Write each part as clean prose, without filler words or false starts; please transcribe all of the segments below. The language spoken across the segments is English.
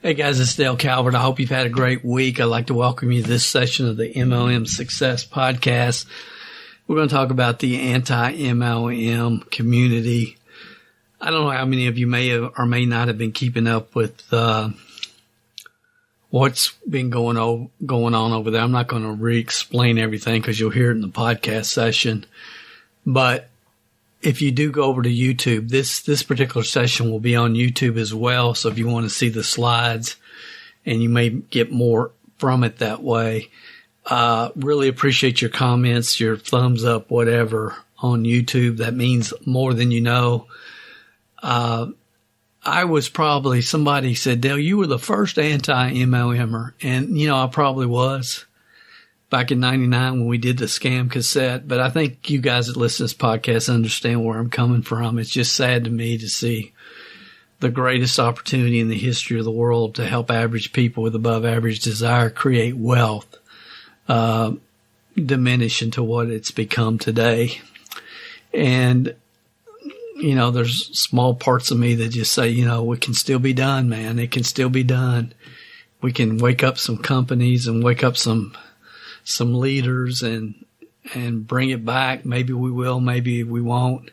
Hey guys, it's Dale Calvert. I hope you've had a great week. I'd like to welcome you to this session of the MLM Success Podcast. We're going to talk about the anti-MLM community. I don't know how many of you may have or may not have been keeping up with what's been going on over there. I'm not going to re-explain everything because you'll hear it in the podcast session. But if you do go over to YouTube, this particular session will be on YouTube as well. So if you want to see the slides, and you may get more from it that way, really appreciate your comments, your thumbs up, whatever on YouTube. That means more than you know. I was probably, somebody said, Dale, you were the first anti-MLMer. And, I probably was back in 99 when we did the scam cassette. But I think you guys that listen to this podcast understand where I'm coming from. It's just sad to me to see the greatest opportunity in the history of the world to help average people with above average desire create wealth, diminish into what it's become today. And, there's small parts of me that just say, it can still be done, man. It can still be done. We can wake up some companies and wake up some leaders and bring it back. Maybe we will, maybe we won't.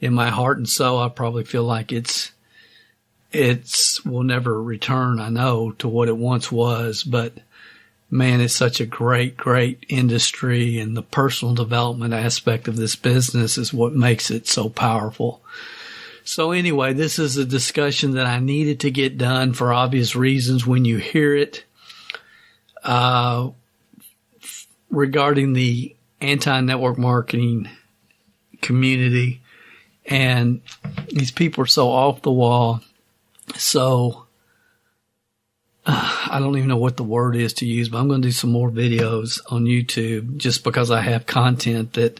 In my heart and soul, I probably feel like it's will never return, I know, to what it once was. But man, it's such a great, great industry, and the personal development aspect of this business is what makes it so powerful. So anyway, this is a discussion that I needed to get done for obvious reasons. When you hear it, regarding the anti-network marketing community, and these people are so off the wall. So I don't even know what the word is to use, but I'm going to do some more videos on YouTube just because I have content that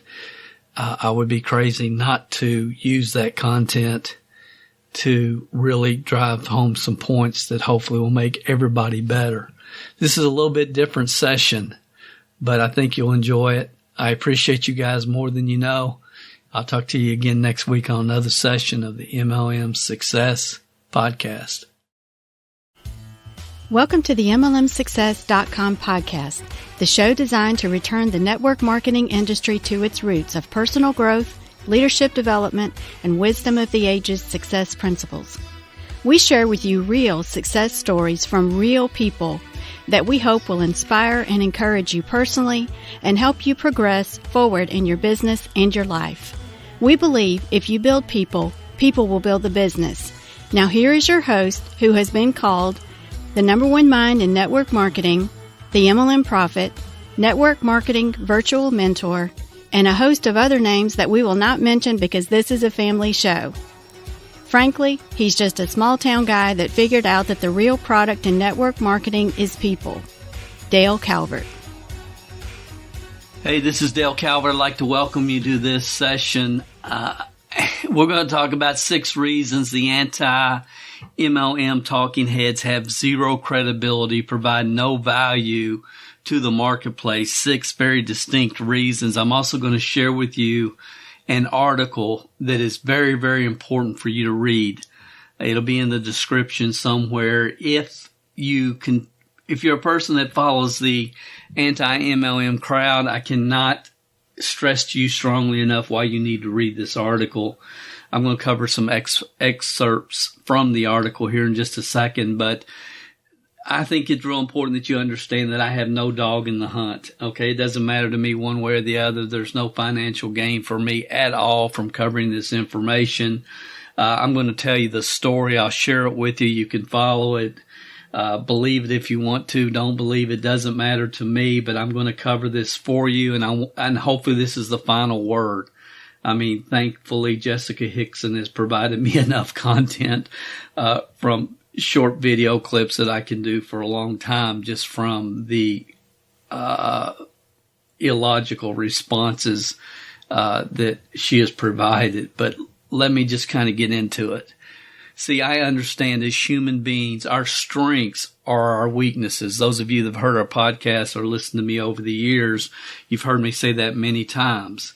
I would be crazy not to use that content to really drive home some points that hopefully will make everybody better. This is a little bit different session, but I think you'll enjoy it. I appreciate you guys more than you know. I'll talk to you again next week on another session of the MLM Success Podcast. Welcome to the MLMsuccess.com podcast, the show designed to return the network marketing industry to its roots of personal growth, leadership development, and wisdom of the ages success principles. We share with you real success stories from real people that we hope will inspire and encourage you personally and help you progress forward in your business and your life. We believe if you build people, people will build the business. Now here is your host, who has been called the #1 mind in network marketing, the MLM prophet, network marketing virtual mentor, and a host of other names that we will not mention because this is a family show. Frankly, he's just a small town guy that figured out that the real product in network marketing is people. Dale Calvert. Hey, this is Dale Calvert. I'd like to welcome you to this session. We're going to talk about 6 reasons the anti-MLM talking heads have zero credibility, provide no value to the marketplace. 6 very distinct reasons. I'm also going to share with you an article that is very, very important for you to read. It'll be in the description somewhere. If you're a person that follows the anti-MLM crowd, I cannot stress to you strongly enough why you need to read this article. I'm going to cover some excerpts from the article here in just a second, but I think it's real important that you understand that I have no dog in the hunt. Okay, it doesn't matter to me one way or the other. There's no financial gain for me at all from covering this information. I'm going to tell you the story. I'll share it with you. You can follow it. Believe it if you want to. Don't believe it. Doesn't matter to me, but I'm going to cover this for you, and hopefully this is the final word. I mean, thankfully, Jessica Hickson has provided me enough content from short video clips that I can do for a long time just from the illogical responses that she has provided. But let me just kind of get into it. See, I understand as human beings, our strengths are our weaknesses. Those of you that have heard our podcast or listened to me over the years, you've heard me say that many times.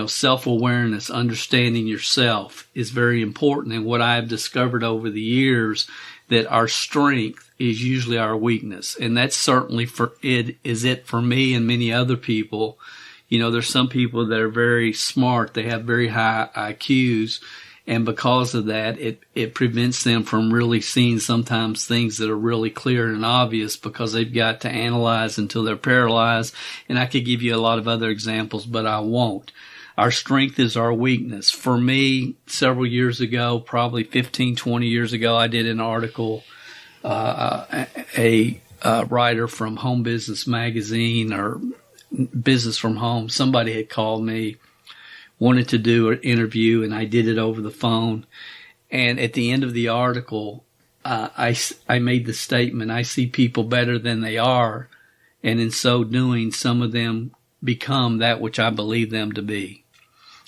Self-awareness, understanding yourself is very important. And what I've discovered over the years that our strength is usually our weakness. And that's certainly for me and many other people. There's some people that are very smart. They have very high IQs. And because of that, it prevents them from really seeing sometimes things that are really clear and obvious because they've got to analyze until they're paralyzed. And I could give you a lot of other examples, but I won't. Our strength is our weakness. For me, several years ago, probably 15, 20 years ago, I did an article, a writer from Home Business Magazine or Business from Home. Somebody had called me, wanted to do an interview, and I did it over the phone. And at the end of the article, I made the statement, I see people better than they are, and in so doing, some of them become that which I believe them to be.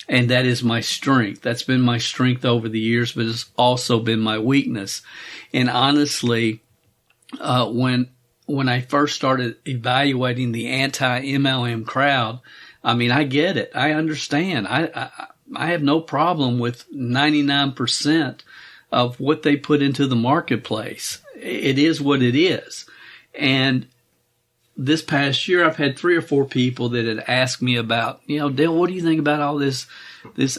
And that is my strength. That's been my strength over the years, but it's also been my weakness. And honestly, when I first started evaluating the anti-MLM crowd, I get it. I understand. I have no problem with 99% of what they put into the marketplace. It is what it is. And this past year, I've had 3 or 4 people that had asked me about, Dale, what do you think about all this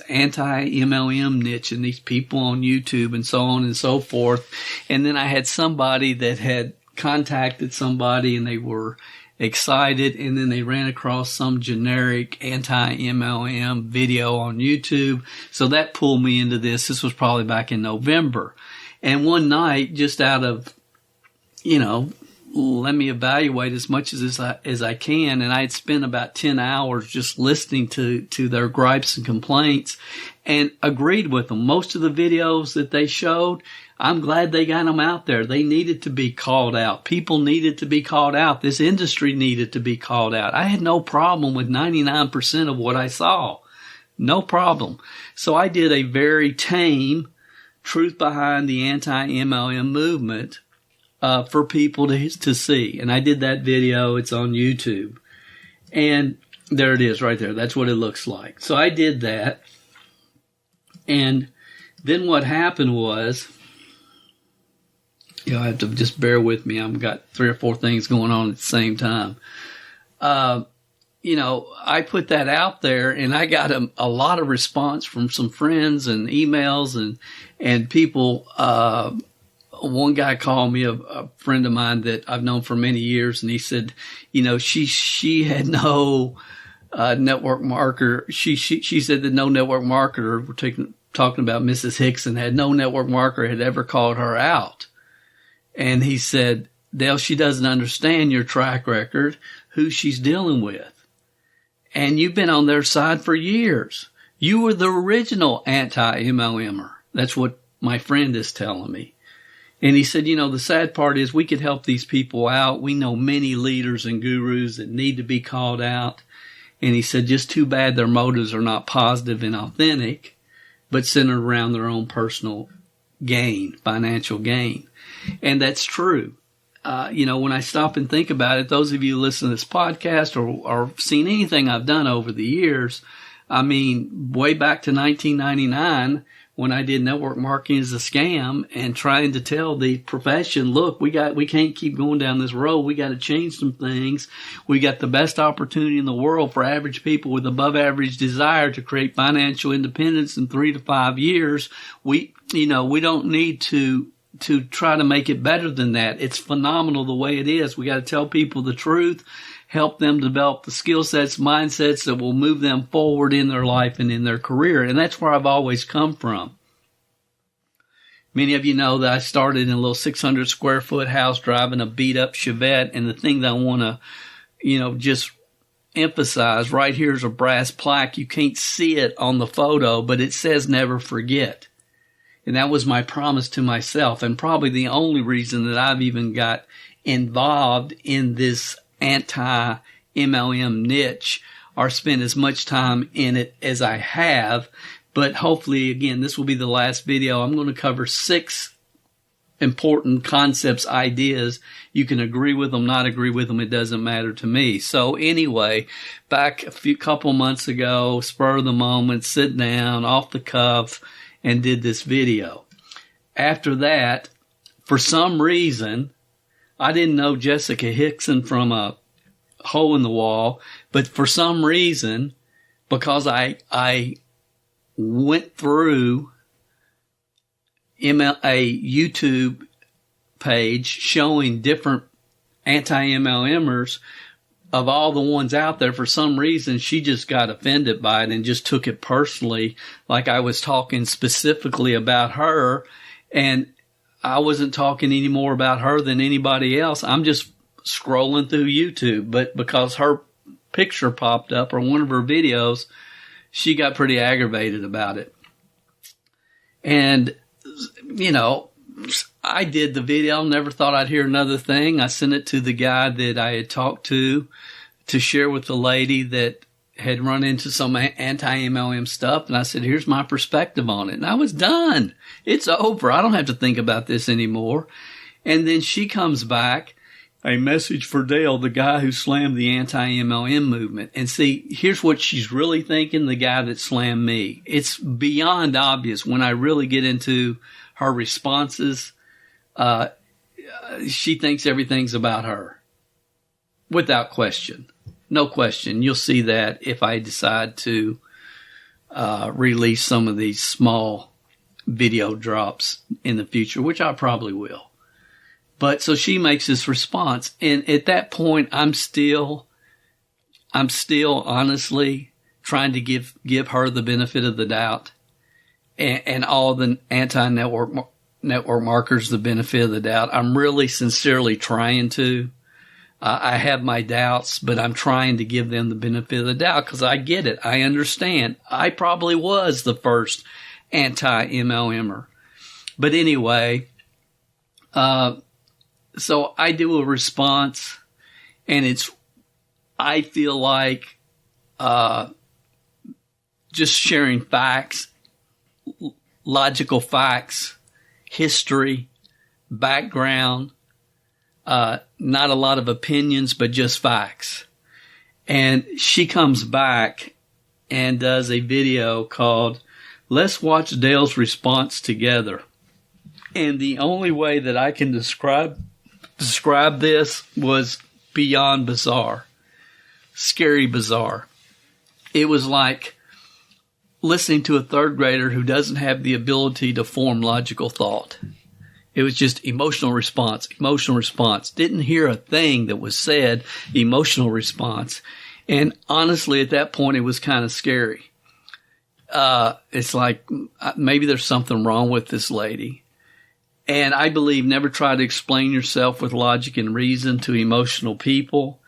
anti-MLM niche and these people on YouTube and so on and so forth? And then I had somebody that had contacted somebody and they were excited, and then they ran across some generic anti-MLM video on YouTube. So that pulled me into this. This was probably back in November. And one night, just out of, let me evaluate as much as I can. And I had spent about 10 hours just listening to their gripes and complaints and agreed with them. Most of the videos that they showed, I'm glad they got them out there. They needed to be called out. People needed to be called out. This industry needed to be called out. I had no problem with 99% of what I saw. No problem. So I did a very tame truth behind the anti-MLM movement for people to see. And I did that video. It's on YouTube. And there it is right there. That's what it looks like. So I did that. And then what happened was, I have to just bear with me. I've got 3 or 4 things going on at the same time. I put that out there and I got a lot of response from some friends and emails and people. One guy called me, a friend of mine that I've known for many years, and he said, she had no network marketer. She said that no network marketer, we're talking about Mrs. Hickson, had no network marketer had ever called her out. And he said, Dale, she doesn't understand your track record, who she's dealing with. And you've been on their side for years. You were the original anti-MLMer. That's what my friend is telling me. And he said, the sad part is we could help these people out. We know many leaders and gurus that need to be called out. And he said, just too bad their motives are not positive and authentic, but centered around their own personal gain, financial gain. And that's true. When I stop and think about it, those of you who listen to this podcast or seen anything I've done over the years, way back to 1999, when I did network marketing as a scam and trying to tell the profession, look, we can't keep going down this road. We got to change some things. We got the best opportunity in the world for average people with above average desire to create financial independence in 3 to 5 years. We don't need to try to make it better than that. It's phenomenal the way it is. We got to tell people the truth, help them develop the skill sets, mindsets that will move them forward in their life and in their career. And that's where I've always come from. Many of you know that I started in a little 600 square foot house driving a beat up Chevette. And the thing that I want to, just emphasize right here is a brass plaque. You can't see it on the photo, but it says never forget. And that was my promise to myself, and probably the only reason that I've even got involved in this anti-MLM niche or spent as much time in it as I have. But hopefully, again, this will be the last video. I'm going to cover 6 important concepts, ideas. You can agree with them, not agree with them. It doesn't matter to me. So anyway, back a couple months ago, spur of the moment, sit down, off the cuff, and did this video. After that, for some reason, I didn't know Jessica Hickson from a hole in the wall, but for some reason, because I went through a YouTube page showing different anti-MLMers, of all the ones out there, for some reason, she just got offended by it and just took it personally, like I was talking specifically about her, and I wasn't talking any more about her than anybody else. I'm just scrolling through YouTube, but because her picture popped up or one of her videos, she got pretty aggravated about it. And, you know, I did the video, never thought I'd hear another thing. I sent it to the guy that I had talked to share with the lady that had run into some anti-MLM stuff. And I said, here's my perspective on it. And I was done. It's over. I don't have to think about this anymore. And then she comes back, a message for Dale, the guy who slammed the anti-MLM movement. And see, here's what she's really thinking, the guy that slammed me. It's beyond obvious when I really get into her responses. She thinks everything's about her. Without question. No question. You'll see that if I decide to release some of these small video drops in the future, which I probably will. But so she makes this response. And at that point, I'm still honestly trying to give her the benefit of the doubt and all the anti-network markers the benefit of the doubt. I'm really sincerely trying to. I have my doubts, but I'm trying to give them the benefit of the doubt because I get it. I understand. I probably was the first anti-MLMer. But anyway, so I do a response, and I feel like just sharing facts, logical facts, history, background, not a lot of opinions, but just facts. And she comes back and does a video called, "Let's Watch Dale's Response Together." And the only way that I can describe this was beyond bizarre. Scary bizarre. It was like listening to a third grader who doesn't have the ability to form logical thought. It was just emotional response. Didn't hear a thing that was said, emotional response. And honestly, at that point, it was kind of scary. It's like maybe there's something wrong with this lady. And I believe never try to explain yourself with logic and reason to emotional people.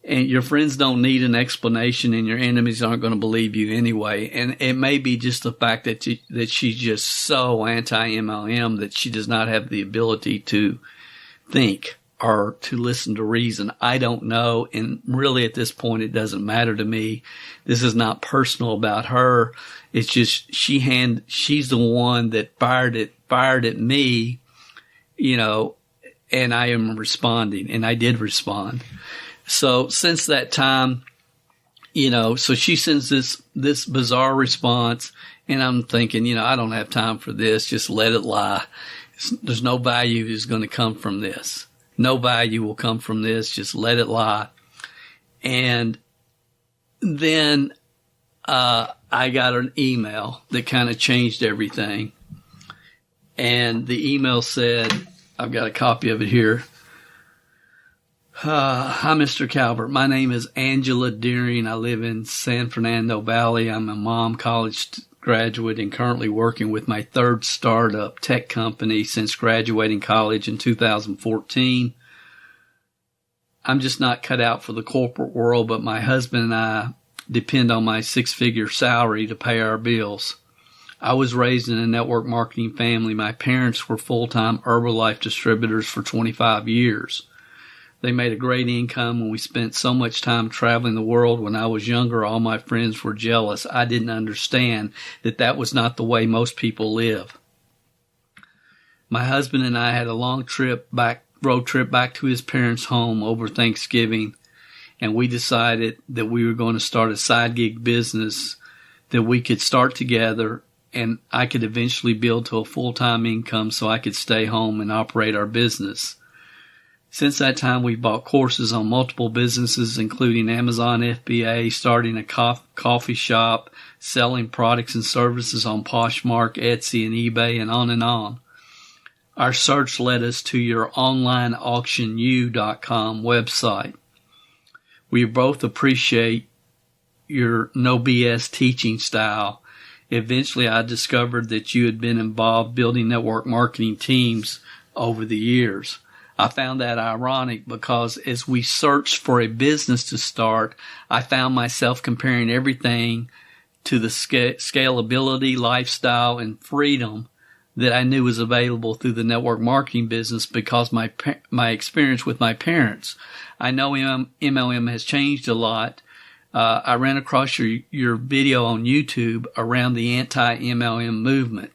And your friends don't need an explanation, and your enemies aren't going to believe you anyway. And it may be just the fact that she's just so anti-MLM that she does not have the ability to think or to listen to reason. I don't know. And really at this point, it doesn't matter to me. This is not personal about her. It's just she's the one that fired at me, you know, and I am responding, and I did respond. So since that time, you know, so she sends this bizarre response, and I'm thinking, you know, I don't have time for this. Just let it lie. There's no value is going to come from this. No value will come from this. Just let it lie. And then I got an email that kind of changed everything. And the email said, I've got a copy of it here. Hi, Mr. Calvert. My name is Angela Deering. I live in San Fernando Valley. I'm a mom, college graduate, and currently working with my third startup tech company since graduating college in 2014. I'm just not cut out for the corporate world, but my husband and I depend on my six-figure salary to pay our bills. I was raised in a network marketing family. My parents were full-time Herbalife distributors for 25 years. They made a great income when we spent so much time traveling the world. When I was younger, all my friends were jealous. I didn't understand that was not the way most people live. My husband and I had a long road trip back to his parents' home over Thanksgiving, and we decided that we were going to start a side gig business that we could start together and I could eventually build to a full-time income so I could stay home and operate our business. Since that time, we've bought courses on multiple businesses, including Amazon FBA, starting a coffee shop, selling products and services on Poshmark, Etsy, and eBay, and on and on. Our search led us to your onlineauctionu.com website. We both appreciate your no BS teaching style. Eventually, I discovered that you had been involved building network marketing teams over the years. I found that ironic because as we searched for a business to start, I found myself comparing everything to the scalability, lifestyle, and freedom that I knew was available through the network marketing business because my experience with my parents. I know MLM has changed a lot. I ran across your video on YouTube around the anti-MLM movement.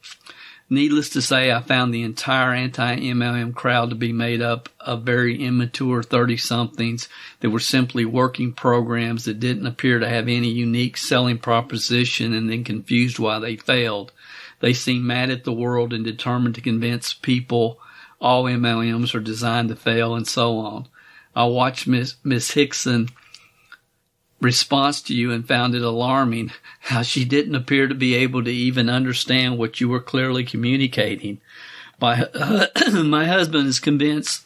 Needless to say, I found the entire anti-MLM crowd to be made up of very immature 30-somethings that were simply working programs that didn't appear to have any unique selling proposition and then confused why they failed. They seemed mad at the world and determined to convince people all MLMs are designed to fail and so on. I watched Miss Hickson response to you and found it alarming how she didn't appear to be able to even understand what you were clearly communicating. My husband is convinced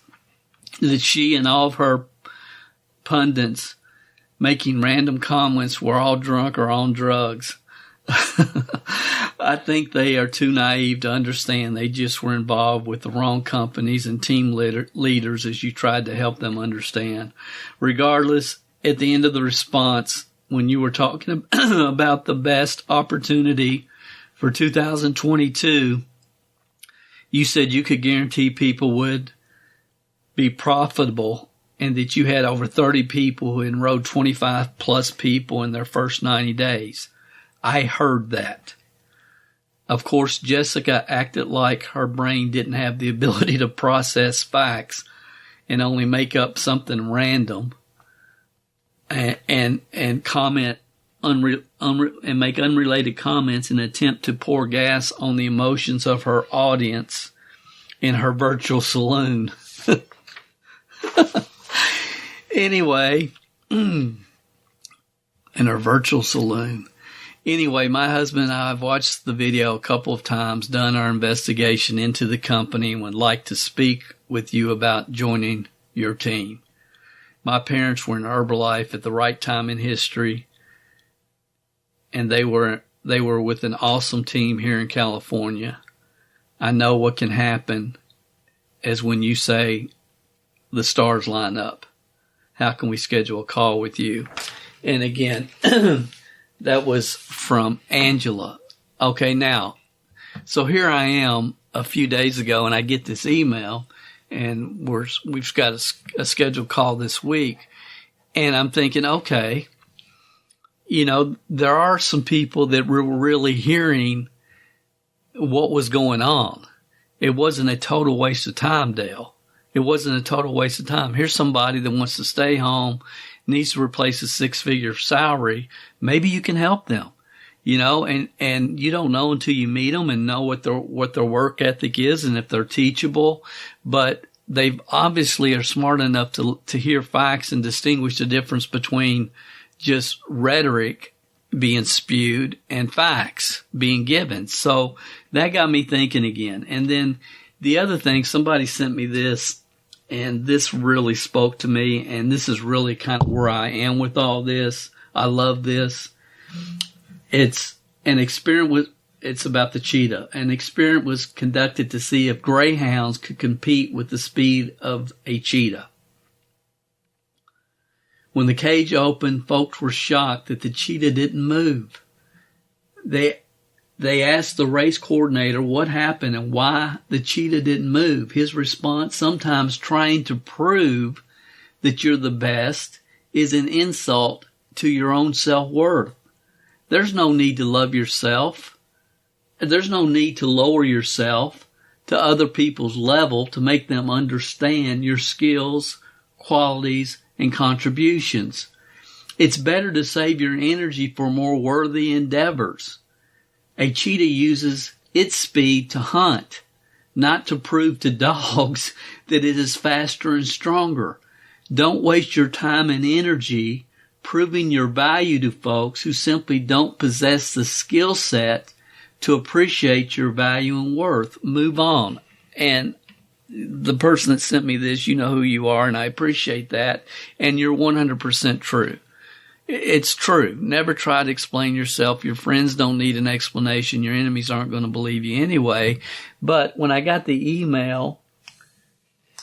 that she and all of her pundits making random comments were all drunk or on drugs. I think they are too naive to understand they just were involved with the wrong companies and team leaders as you tried to help them understand. Regardless, at the end of the response, when you were talking about the best opportunity for 2022, you said you could guarantee people would be profitable and that you had over 30 people who enrolled 25 plus people in their first 90 days. I heard that. Of course, Jessica acted like her brain didn't have the ability to process facts and only make up something random and comment and make unrelated comments in an attempt to pour gas on the emotions of her audience in her virtual saloon. Anyway, in her virtual saloon. Anyway, my husband and I have watched the video a couple of times, done our investigation into the company, and would like to speak with you about joining your team. My parents were in Herbalife at the right time in history, and they were with an awesome team here in California. I know what can happen as when you say the stars line up. How can we schedule a call with you? And again, that was from Angela. Okay, now, so here I am a few days ago, and I get this email, and we've got a scheduled call this week, and I'm thinking, okay, you know, there are some people that were really hearing what was going on. It wasn't a total waste of time, Dale. It wasn't a total waste of time. Here's somebody that wants to stay home, needs to replace a 6-figure salary. Maybe you can help them, you know, and you don't know until you meet them and know what their work ethic is and if they're teachable, but they obviously are smart enough to hear facts and distinguish the difference between just rhetoric being spewed and facts being given. So that got me thinking again. And then the other thing, somebody sent me this, and this really spoke to me, and this is really kind of where I am with all this. I love this. It's an experiment it's about the cheetah. An experiment was conducted to see if greyhounds could compete with the speed of a cheetah. When the cage opened, folks were shocked that the cheetah didn't move. They asked the race coordinator what happened and why the cheetah didn't move. His response, sometimes trying to prove that you're the best is an insult to your own self-worth. There's no need to love yourself. There's no need to lower yourself to other people's level to make them understand your skills, qualities, and contributions. It's better to save your energy for more worthy endeavors. A cheetah uses its speed to hunt, not to prove to dogs that it is faster and stronger. Don't waste your time and energy proving your value to folks who simply don't possess the skill set to appreciate your value and worth. Move on. And the person that sent me this, you know who you are, and I appreciate that. And you're 100% true. It's true. Never try to explain yourself. Your friends don't need an explanation. Your enemies aren't going to believe you anyway. But when I got the email,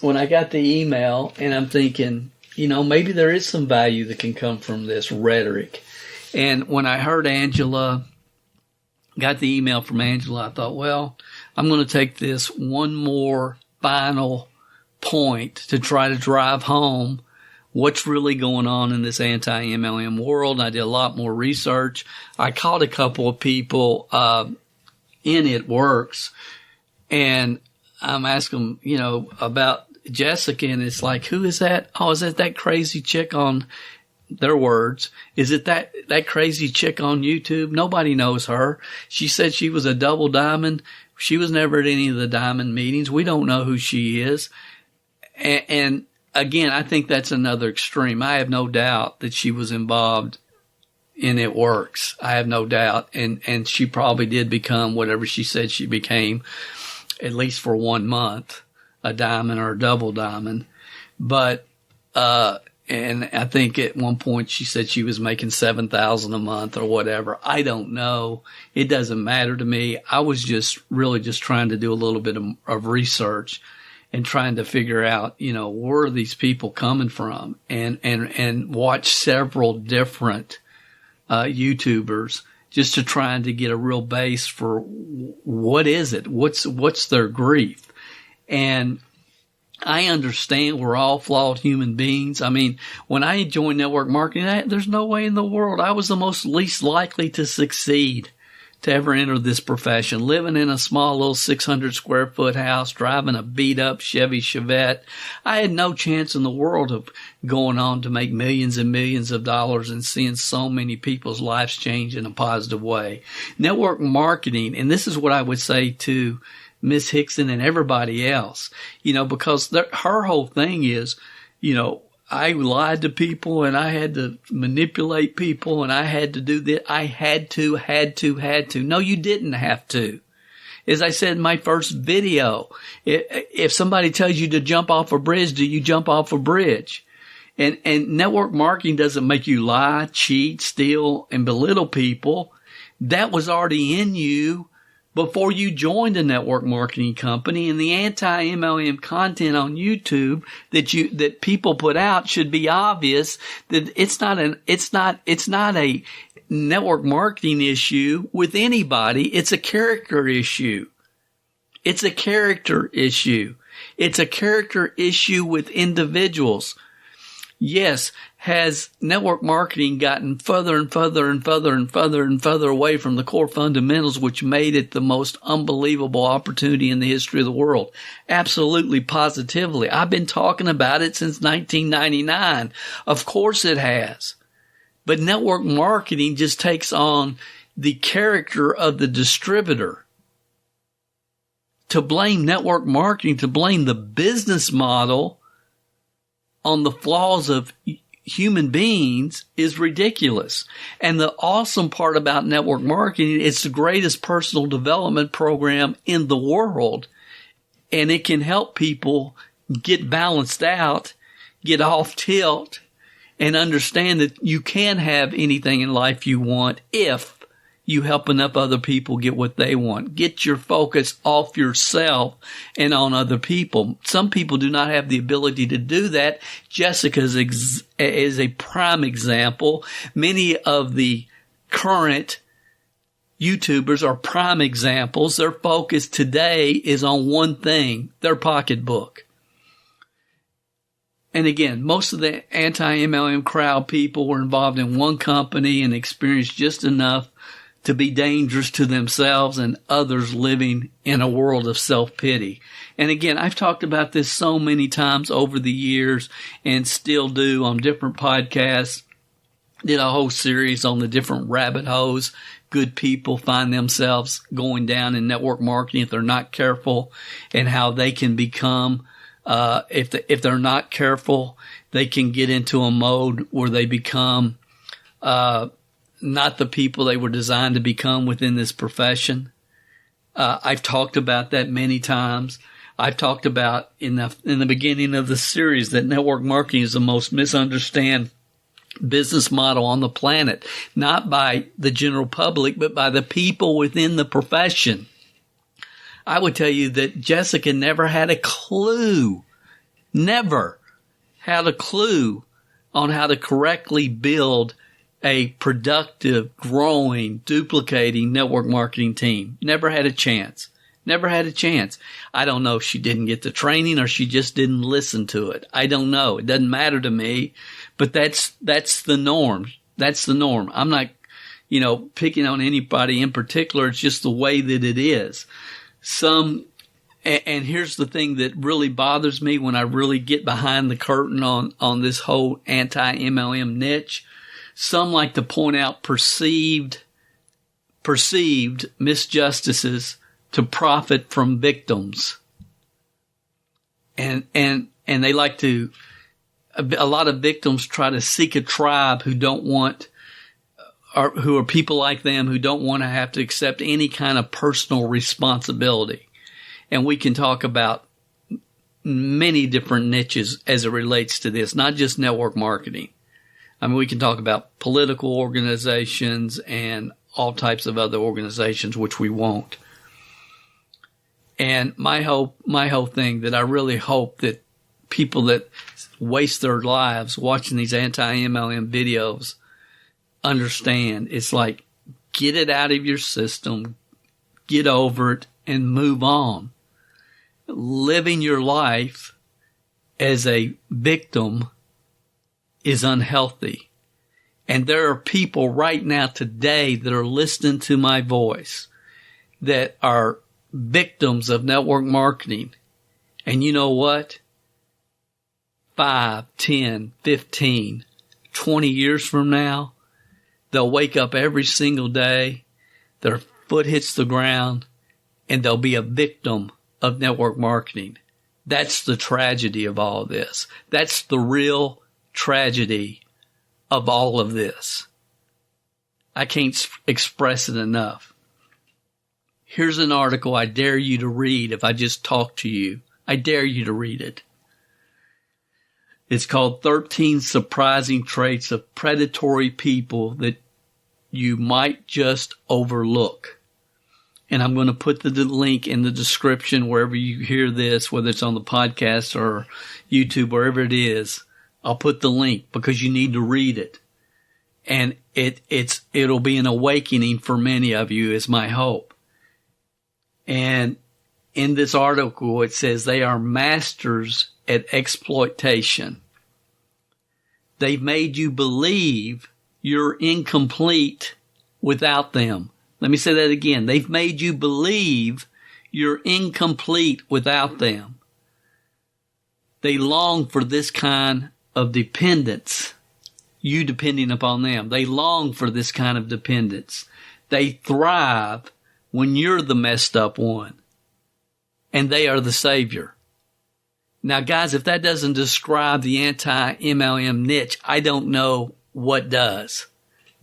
and I'm thinking, you know, maybe there is some value that can come from this rhetoric. And when I heard got the email from Angela, I thought, well, I'm going to take this one more final point to try to drive home what's really going on in this anti-MLM world. I did a lot more research. I called a couple of people in It Works, and I'm asking them, you know, about Jessica, and it's like, who is that? Oh, is that crazy chick on their words? Is it that crazy chick on YouTube? Nobody knows her. She said she was a double diamond. She was never at any of the diamond meetings. We don't know who she is. And again, I think that's another extreme. I have no doubt that she was involved in It Works. I have no doubt. And she probably did become whatever she said she became, at least for 1 month, a diamond or a double diamond. But, and I think at one point she said she was making $7,000 a month or whatever. I don't know. It doesn't matter to me. I was really just trying to do a little bit of research and trying to figure out, you know, where are these people coming from, and watch several different YouTubers just to try to get a real base for what is it? What's their grief? And I understand we're all flawed human beings. I mean, when I joined network marketing, there's no way in the world I was the most least likely to succeed to ever enter this profession. Living in a small little 600 square foot house, driving a beat up Chevy Chevette. I had no chance in the world of going on to make millions and millions of dollars and seeing so many people's lives change in a positive way. Network marketing, and this is what I would say to Miss Hickson and everybody else, you know, because her whole thing is, you know, I lied to people and I had to manipulate people and I had to do that. I had to. No, you didn't have to. As I said in my first video, if somebody tells you to jump off a bridge, do you jump off a bridge? And network marketing doesn't make you lie, cheat, steal, and belittle people. That was already in you before you joined a network marketing company, and the anti-MLM content on YouTube that people put out should be obvious that it's not a network marketing issue with anybody. It's a character issue. It's a character issue. It's a character issue with individuals. Yes, has network marketing gotten further and further and further and further and further away from the core fundamentals, which made it the most unbelievable opportunity in the history of the world? Absolutely, positively. I've been talking about it since 1999. Of course it has. But network marketing just takes on the character of the distributor. To blame network marketing, to blame the business model on the flaws of human beings is ridiculous. And the awesome part about network marketing, it's the greatest personal development program in the world. And it can help people get balanced out, get off tilt, and understand that you can have anything in life you want if you help enough other people get what they want. Get your focus off yourself and on other people. Some people do not have the ability to do that. Jessica is a prime example. Many of the current YouTubers are prime examples. Their focus today is on one thing, their pocketbook. And again, most of the anti-MLM crowd people were involved in one company and experienced just enough to be dangerous to themselves and others living in a world of self-pity. And again, I've talked about this so many times over the years and still do on different podcasts. Did a whole series on the different rabbit holes good people find themselves going down in network marketing if they're not careful, and how they can become, if they're not careful, they can get into a mode where they become not the people they were designed to become within this profession. I've talked about that many times. I've talked about in the beginning of the series that network marketing is the most misunderstood business model on the planet, not by the general public, but by the people within the profession. I would tell you that Jessica never had a clue on how to correctly build a productive, growing, duplicating network marketing team. Never had a chance. I don't know if she didn't get the training or she just didn't listen to it. I don't know. It doesn't matter to me, but that's the norm. That's the norm. I'm not, picking on anybody in particular. It's just the way that it is. And here's the thing that really bothers me when I really get behind the curtain on this whole anti-MLM niche. Some like to point out perceived misjustices to profit from victims. And they like to, a lot of victims try to seek a tribe who don't want, or who are people like them who don't want to have to accept any kind of personal responsibility. And we can talk about many different niches as it relates to this, not just network marketing. I mean, we can talk about political organizations and all types of other organizations, which we won't. And my whole thing that I really hope that people that waste their lives watching these anti-MLM videos understand, it's like, get it out of your system, get over it, and move on. Living your life as a victim is unhealthy. And there are people right now today that are listening to my voice that are victims of network marketing. And you know what? 5, 10, 15, 20 years from now, they'll wake up every single day, their foot hits the ground, and they'll be a victim of network marketing. That's the tragedy of all of this. That's the real tragedy of all of this. I can't express it enough. Here's an article I dare you to read if I just talk to you. I dare you to read it. It's called 13 Surprising Traits of Predatory People That You Might Just Overlook. And I'm going to put the link in the description wherever you hear this, whether it's on the podcast or YouTube, wherever it is. I'll put the link because you need to read it. And it'll be an awakening for many of you, is my hope. And in this article, it says they are masters at exploitation. They've made you believe you're incomplete without them. Let me say that again. They've made you believe you're incomplete without them. They long for this kind of dependence, you depending upon them. They long for this kind of dependence. They thrive when you're the messed up one and they are the savior. Now, guys, if that doesn't describe the anti-MLM niche, I don't know what does.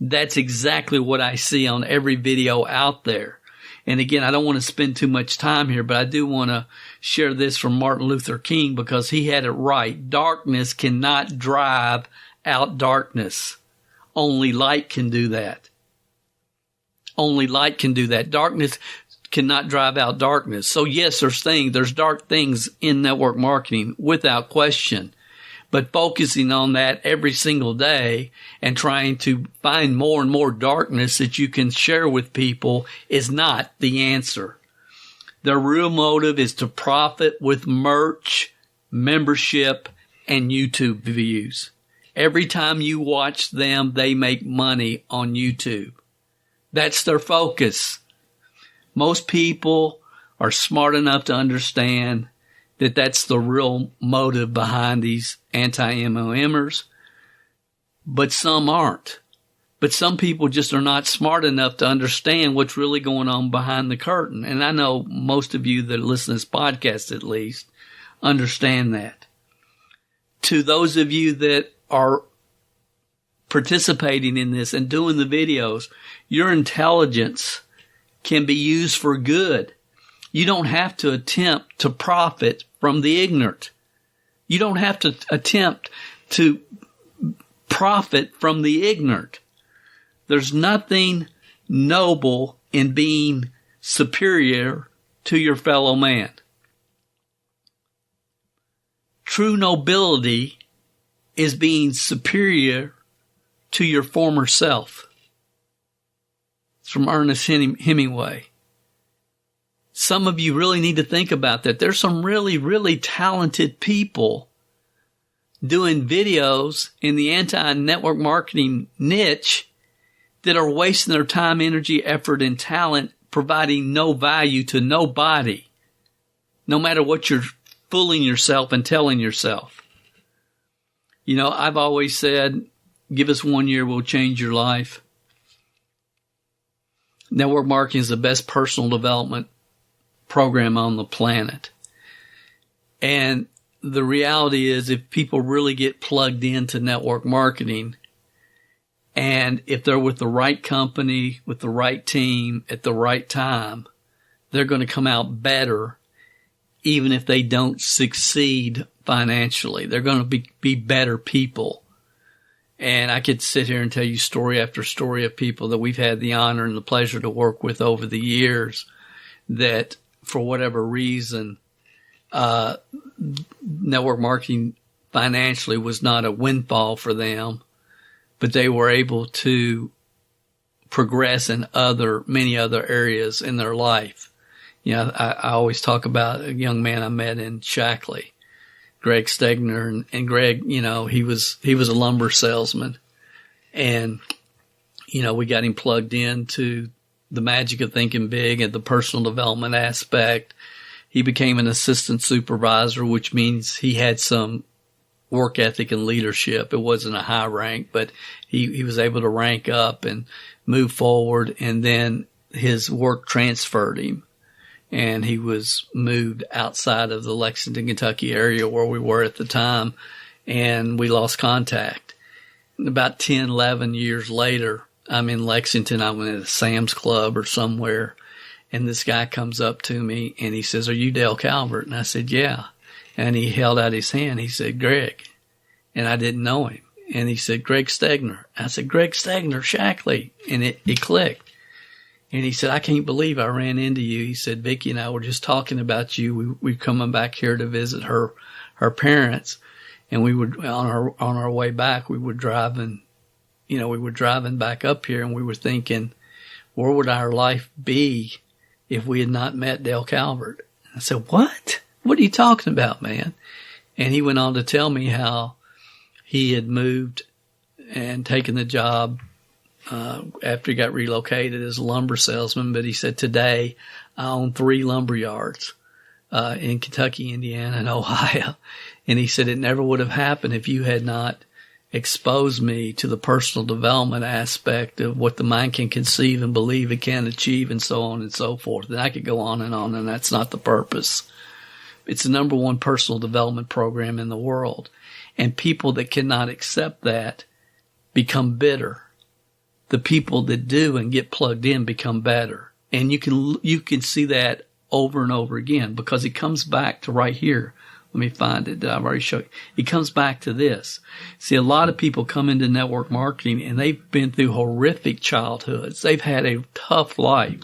That's exactly what I see on every video out there. And again, I don't want to spend too much time here, but I do want to share this from Martin Luther King because he had it right. Darkness cannot drive out darkness. Only light can do that. Only light can do that. Darkness cannot drive out darkness. So yes, there's dark things in network marketing without question. But focusing on that every single day and trying to find more and more darkness that you can share with people is not the answer. Their real motive is to profit with merch, membership, and YouTube views. Every time you watch them, they make money on YouTube. That's their focus. Most people are smart enough to understand that that's the real motive behind these anti-MLMers, but some aren't. But some people just are not smart enough to understand what's really going on behind the curtain. And I know most of you that listen to this podcast, at least, understand that. To those of you that are participating in this and doing the videos, your intelligence can be used for good. You don't have to attempt to profit from the ignorant. You don't have to attempt to profit from the ignorant. There's nothing noble in being superior to your fellow man. True nobility is being superior to your former self. It's from Ernest Hemingway. Some of you really need to think about that. There's some really, really talented people doing videos in the anti-network marketing niche that are wasting their time, energy, effort, and talent, providing no value to nobody, no matter what you're fooling yourself and telling yourself. You know, I've always said, give us 1 year, we'll change your life. Network marketing is the best personal development program on the planet. And the reality is, if people really get plugged into network marketing, and if they're with the right company, with the right team, at the right time, they're going to come out better, even if they don't succeed financially. They're going to be better people. And I could sit here and tell you story after story of people that we've had the honor and the pleasure to work with over the years that, for whatever reason, network marketing financially was not a windfall for them, but they were able to progress in many other areas in their life. You know, I always talk about a young man I met in Shackley, Greg Stegner, and Greg, you know, he was a lumber salesman, and, you know, we got him plugged into the magic of thinking big and the personal development aspect. He became an assistant supervisor, which means he had some work ethic and leadership. It wasn't a high rank, but he was able to rank up and move forward. And then his work transferred him, and he was moved outside of the Lexington, Kentucky area where we were at the time, and we lost contact. And about 10, 11 years later, I'm in Lexington. I went to Sam's Club or somewhere, and this guy comes up to me and he says, "Are you Dale Calvert?" And I said, "Yeah." And he held out his hand. He said, "Greg." And I didn't know him. And he said, "Greg Stegner." I said, "Greg Stegner, Shackley." And it clicked. And he said, "I can't believe I ran into you." He said, "Vicki and I were just talking about you. We're coming back here to visit her parents. And we would, on our way back, we were driving back up here, and we were thinking, where would our life be if we had not met Dale Calvert?" I said, "What? What are you talking about, man?" And he went on to tell me how he had moved and taken the job after he got relocated as a lumber salesman. But he said, "Today I own 3 lumber yards in Kentucky, Indiana, and Ohio." And he said, "It never would have happened if you had not exposed me to the personal development aspect of what the mind can conceive and believe it can achieve, and so on and so forth." And I could go on, and that's not the purpose. It's the number one personal development program in the world. And people that cannot accept that become bitter. The people that do and get plugged in become better. And you can see that over and over again, because it comes back to right here. Let me find it. I've already showed you. It comes back to this. See, a lot of people come into network marketing and they've been through horrific childhoods. They've had a tough life,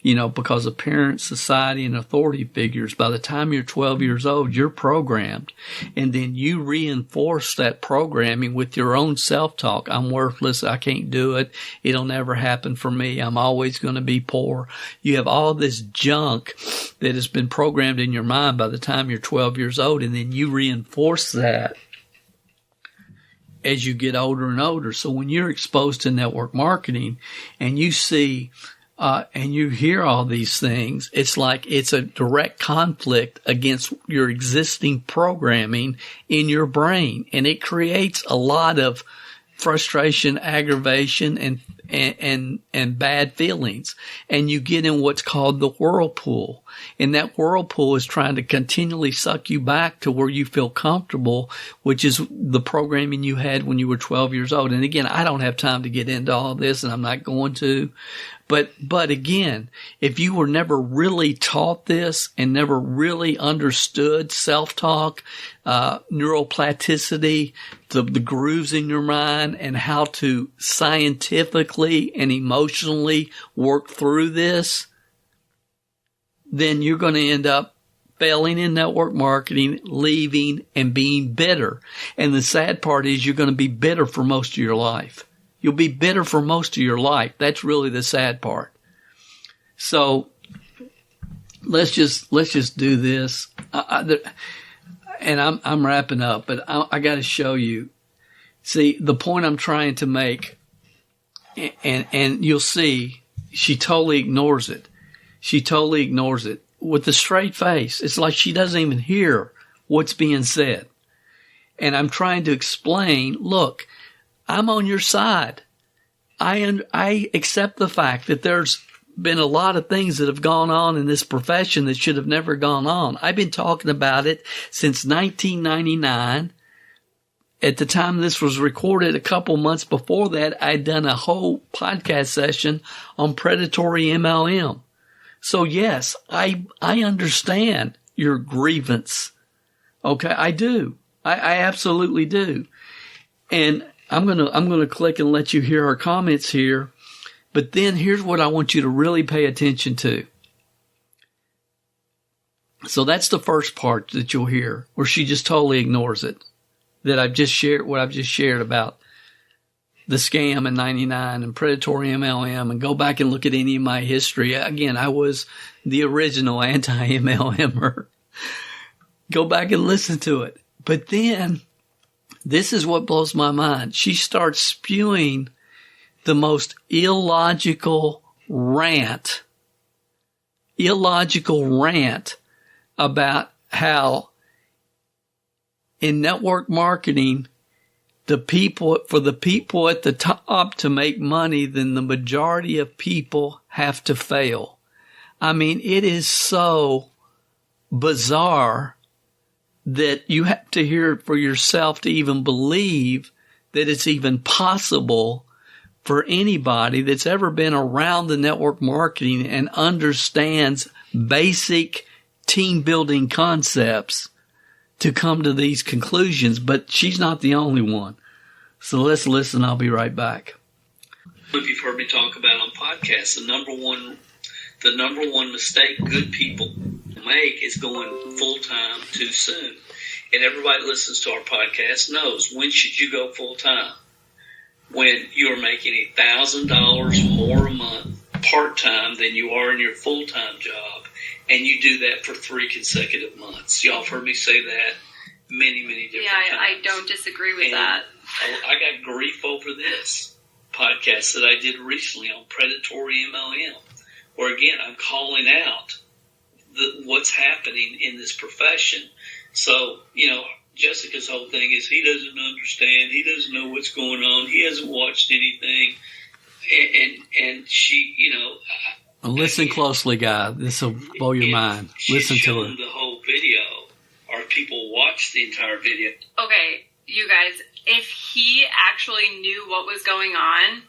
you know, because of parents, society, and authority figures. By the time you're 12 years old, you're programmed. And then you reinforce that programming with your own self-talk. "I'm worthless. I can't do it. It'll never happen for me. I'm always going to be poor." You have all this junk that has been programmed in your mind by the time you're 12 years old. And then you reinforce that as you get older and older. So when you're exposed to network marketing and you see and you hear all these things, it's like it's a direct conflict against your existing programming in your brain. And it creates a lot of frustration, aggravation, and bad feelings. And you get in what's called the whirlpool. And that whirlpool is trying to continually suck you back to where you feel comfortable, which is the programming you had when you were 12 years old. And again, I don't have time to get into all this, and I'm not going to. But again, if you were never really taught this and never really understood self-talk, neuroplasticity, the grooves in your mind, and how to scientifically and emotionally work through this, then you're going to end up failing in network marketing, leaving, and being bitter. And the sad part is you're going to be bitter for most of your life. You'll be bitter for most of your life. That's really the sad part. So let's just do this. And I'm wrapping up, but I got to show you. See, the point I'm trying to make, and you'll see, she totally ignores it. She totally ignores it with a straight face. It's like she doesn't even hear what's being said. And I'm trying to explain, look, I'm on your side. I accept the fact that there's been a lot of things that have gone on in this profession that should have never gone on. I've been talking about it since 1999. At the time this was recorded, a couple months before that, I'd done a whole podcast session on predatory MLM. So yes, I understand your grievance. Okay, I do. I absolutely do. And I'm gonna click and let you hear her comments here. But then here's what I want you to really pay attention to. So that's the first part that you'll hear, where she just totally ignores it. That I've just shared, what I've just shared about the scam in 99 and predatory MLM, and go back and look at any of my history. Again, I was the original anti-MLMer. Go back and listen to it. But then, this is what blows my mind. She starts spewing the most illogical rant about how in network marketing, for the people at the top to make money, then the majority of people have to fail. I mean, it is so bizarre that you have to hear it for yourself to even believe that it's even possible for anybody that's ever been around the network marketing and understands basic team building concepts to come to these conclusions. But she's not the only one. So let's listen. I'll be right back. If you've heard me talk about on podcasts, the number one mistake good people make is going full-time too soon. And everybody that listens to our podcast knows, when should you go full-time? When you're making $1,000 more a month part-time than you are in your full-time job, and you do that for 3 consecutive months. Y'all have heard me say that many, many different times. I don't disagree with that. I got grief over this podcast that I did recently on predatory MLM, where again, I'm calling out what's happening in this profession. So, Jessica's whole thing is he doesn't understand. He doesn't know what's going on. He hasn't watched anything. And she, listen closely, guys. This will blow your mind. Listen to her. The whole video, or people watch the entire video. Okay, you guys, if he actually knew what was going on,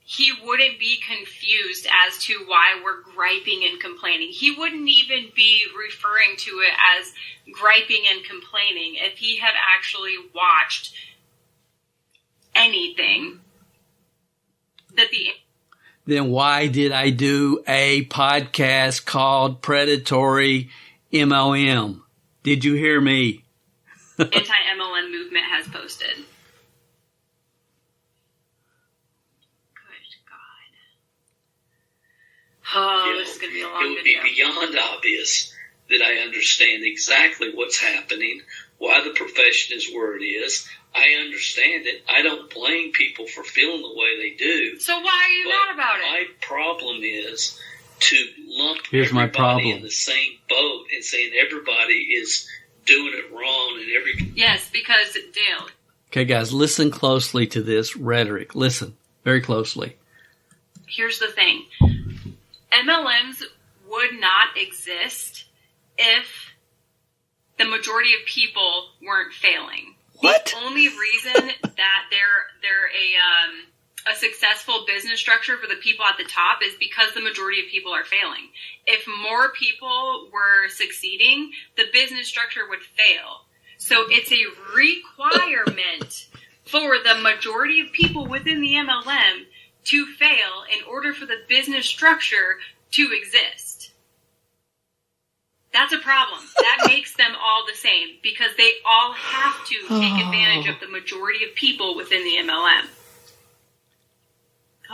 he wouldn't be confused as to why we're griping and complaining. He wouldn't even be referring to it as griping and complaining if he had actually watched anything that Then why did I do a podcast called Predatory MLM? Did you hear me? Anti-MLM movement has posted. Oh, this is going to be a long video. It would be beyond obvious that I understand exactly what's happening, why the profession is where it is. I understand it. I don't blame people for feeling the way they do. So why are you mad about it? My problem is to lump everybody in the same boat and saying everybody is doing it wrong and Yes, because, Dale, Okay, guys, listen closely to this rhetoric. Listen very closely. Here's the thing. MLMs would not exist if the majority of people weren't failing. What? The only reason that they're a successful business structure for the people at the top is because the majority of people are failing. If more people were succeeding, the business structure would fail. So it's a requirement for the majority of people within the MLM to fail in order for the business structure to exist. That's a problem. That makes them all the same because they all have to take advantage of the majority of people within the MLM.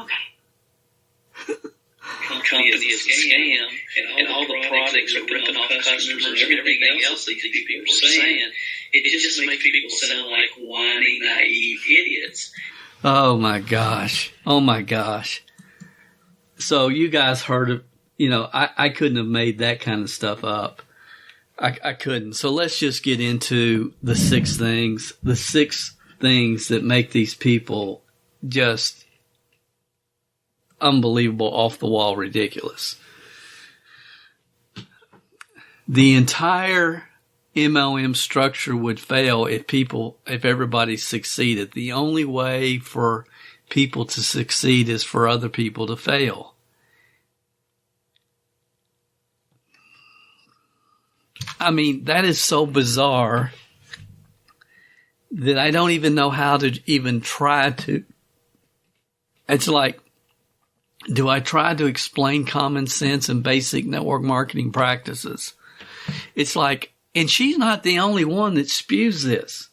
Okay. Company is a scam, and all the products are ripping off customers and everything else these people are saying. It just makes people sound like whiny, naive idiots. Oh my gosh. Oh my gosh. So you guys heard of, I couldn't have made that kind of stuff up. I couldn't. So let's just get into the 6 things that make these people just unbelievable, off the wall, ridiculous. The entire MLM structure would fail if everybody succeeded. The only way for people to succeed is for other people to fail. I mean, that is so bizarre that I don't even know how to even try to. It's like, do I try to explain common sense and basic network marketing practices? It's like, and she's not the only one that spews this.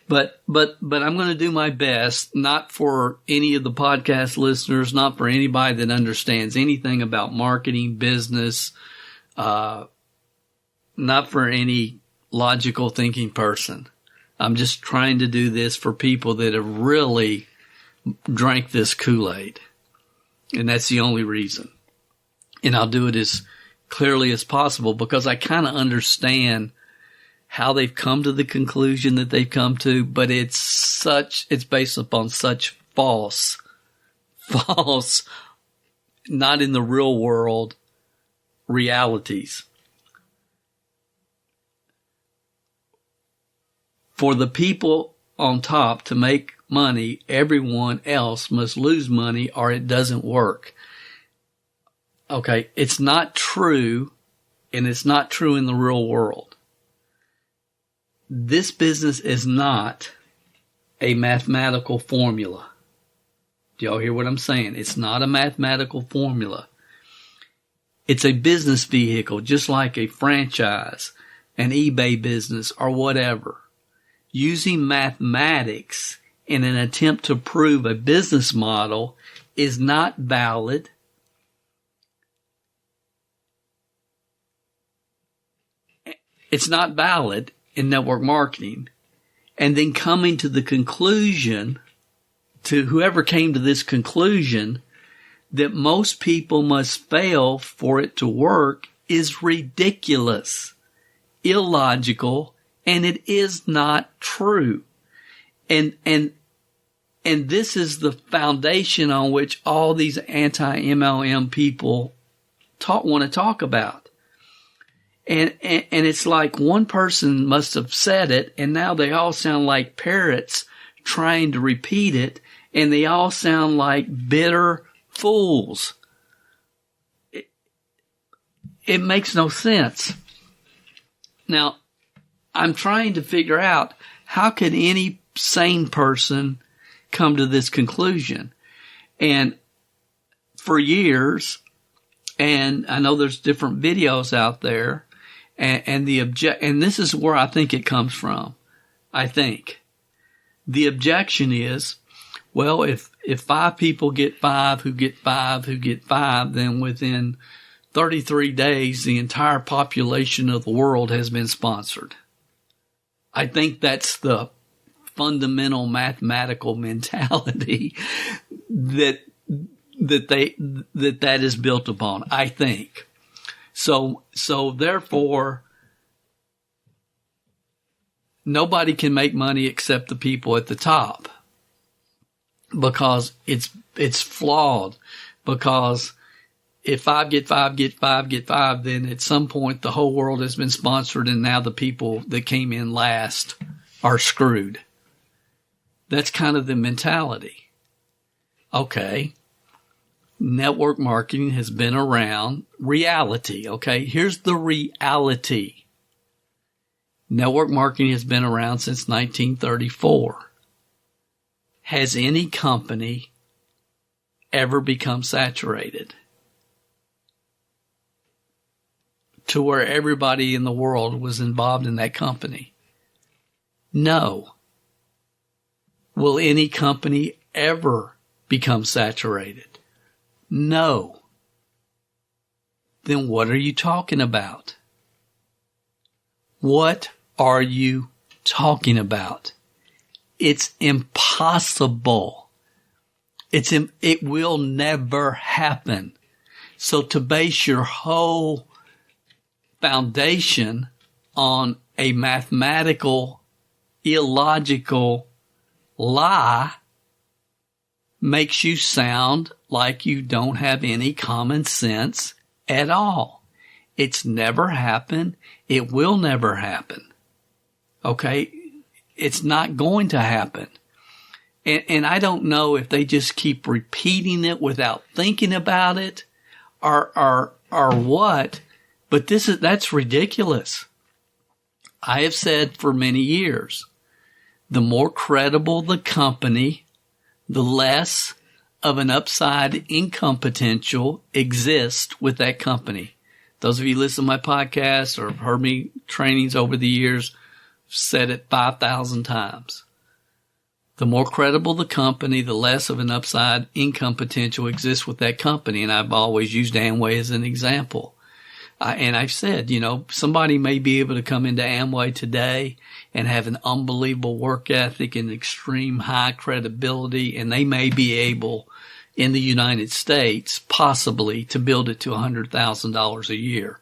But I'm going to do my best, not for any of the podcast listeners, not for anybody that understands anything about marketing, business, not for any logical thinking person. I'm just trying to do this for people that have really drank this Kool-Aid. And that's the only reason. And I'll do it as clearly as possible because I kind of understand how they've come to the conclusion that they've come to, but it's based upon such false, not in the real world realities. For the people on top to make money, everyone else must lose money or it doesn't work. Okay, it's not true, and it's not true in the real world. This business is not a mathematical formula. Do y'all hear what I'm saying? It's not a mathematical formula. It's a business vehicle, just like a franchise, an eBay business, or whatever. Using mathematics in an attempt to prove a business model is not valid. It's not valid in network marketing. And then coming to the conclusion, to whoever came to this conclusion, that most people must fail for it to work is ridiculous, illogical, and it is not true. And this is the foundation on which all these anti-MLM people want to talk about. And it's like one person must have said it, and now they all sound like parrots trying to repeat it, and they all sound like bitter fools. It makes no sense. Now, I'm trying to figure out how could any sane person come to this conclusion. And for years, and I know there's different videos out there, and this is where I think it comes from. I think the objection is, well, if 5 people get 5 who get 5 who get 5, then within 33 days, the entire population of the world has been sponsored. I think that's the fundamental mathematical mentality that is built upon, I think. So therefore, nobody can make money except the people at the top, because it's flawed. Because if 5 get 5 get 5 get 5, then at some point the whole world has been sponsored, and now the people that came in last are screwed. That's kind of the mentality. Okay. Network marketing has been around. Reality. Okay. Here's the reality. Network marketing has been around since 1934. Has any company ever become saturated to where everybody in the world was involved in that company? No. Will any company ever become saturated? No. Then what are you talking about? What are you talking about? It's impossible. It will never happen. So to base your whole foundation on a mathematical, illogical lie makes you sound like you don't have any common sense at all. It's never happened. It will never happen. Okay? It's not going to happen. And I don't know if they just keep repeating it without thinking about it or what, but that's ridiculous. I have said for many years, the more credible the company, the less of an upside income potential exists with that company. Those of you who listen to my podcast or have heard me trainings over the years, said it 5,000 times. The more credible the company, the less of an upside income potential exists with that company. And I've always used Amway as an example. And I've said, somebody may be able to come into Amway today and have an unbelievable work ethic and extreme high credibility, and they may be able in the United States possibly to build it to $100,000 a year.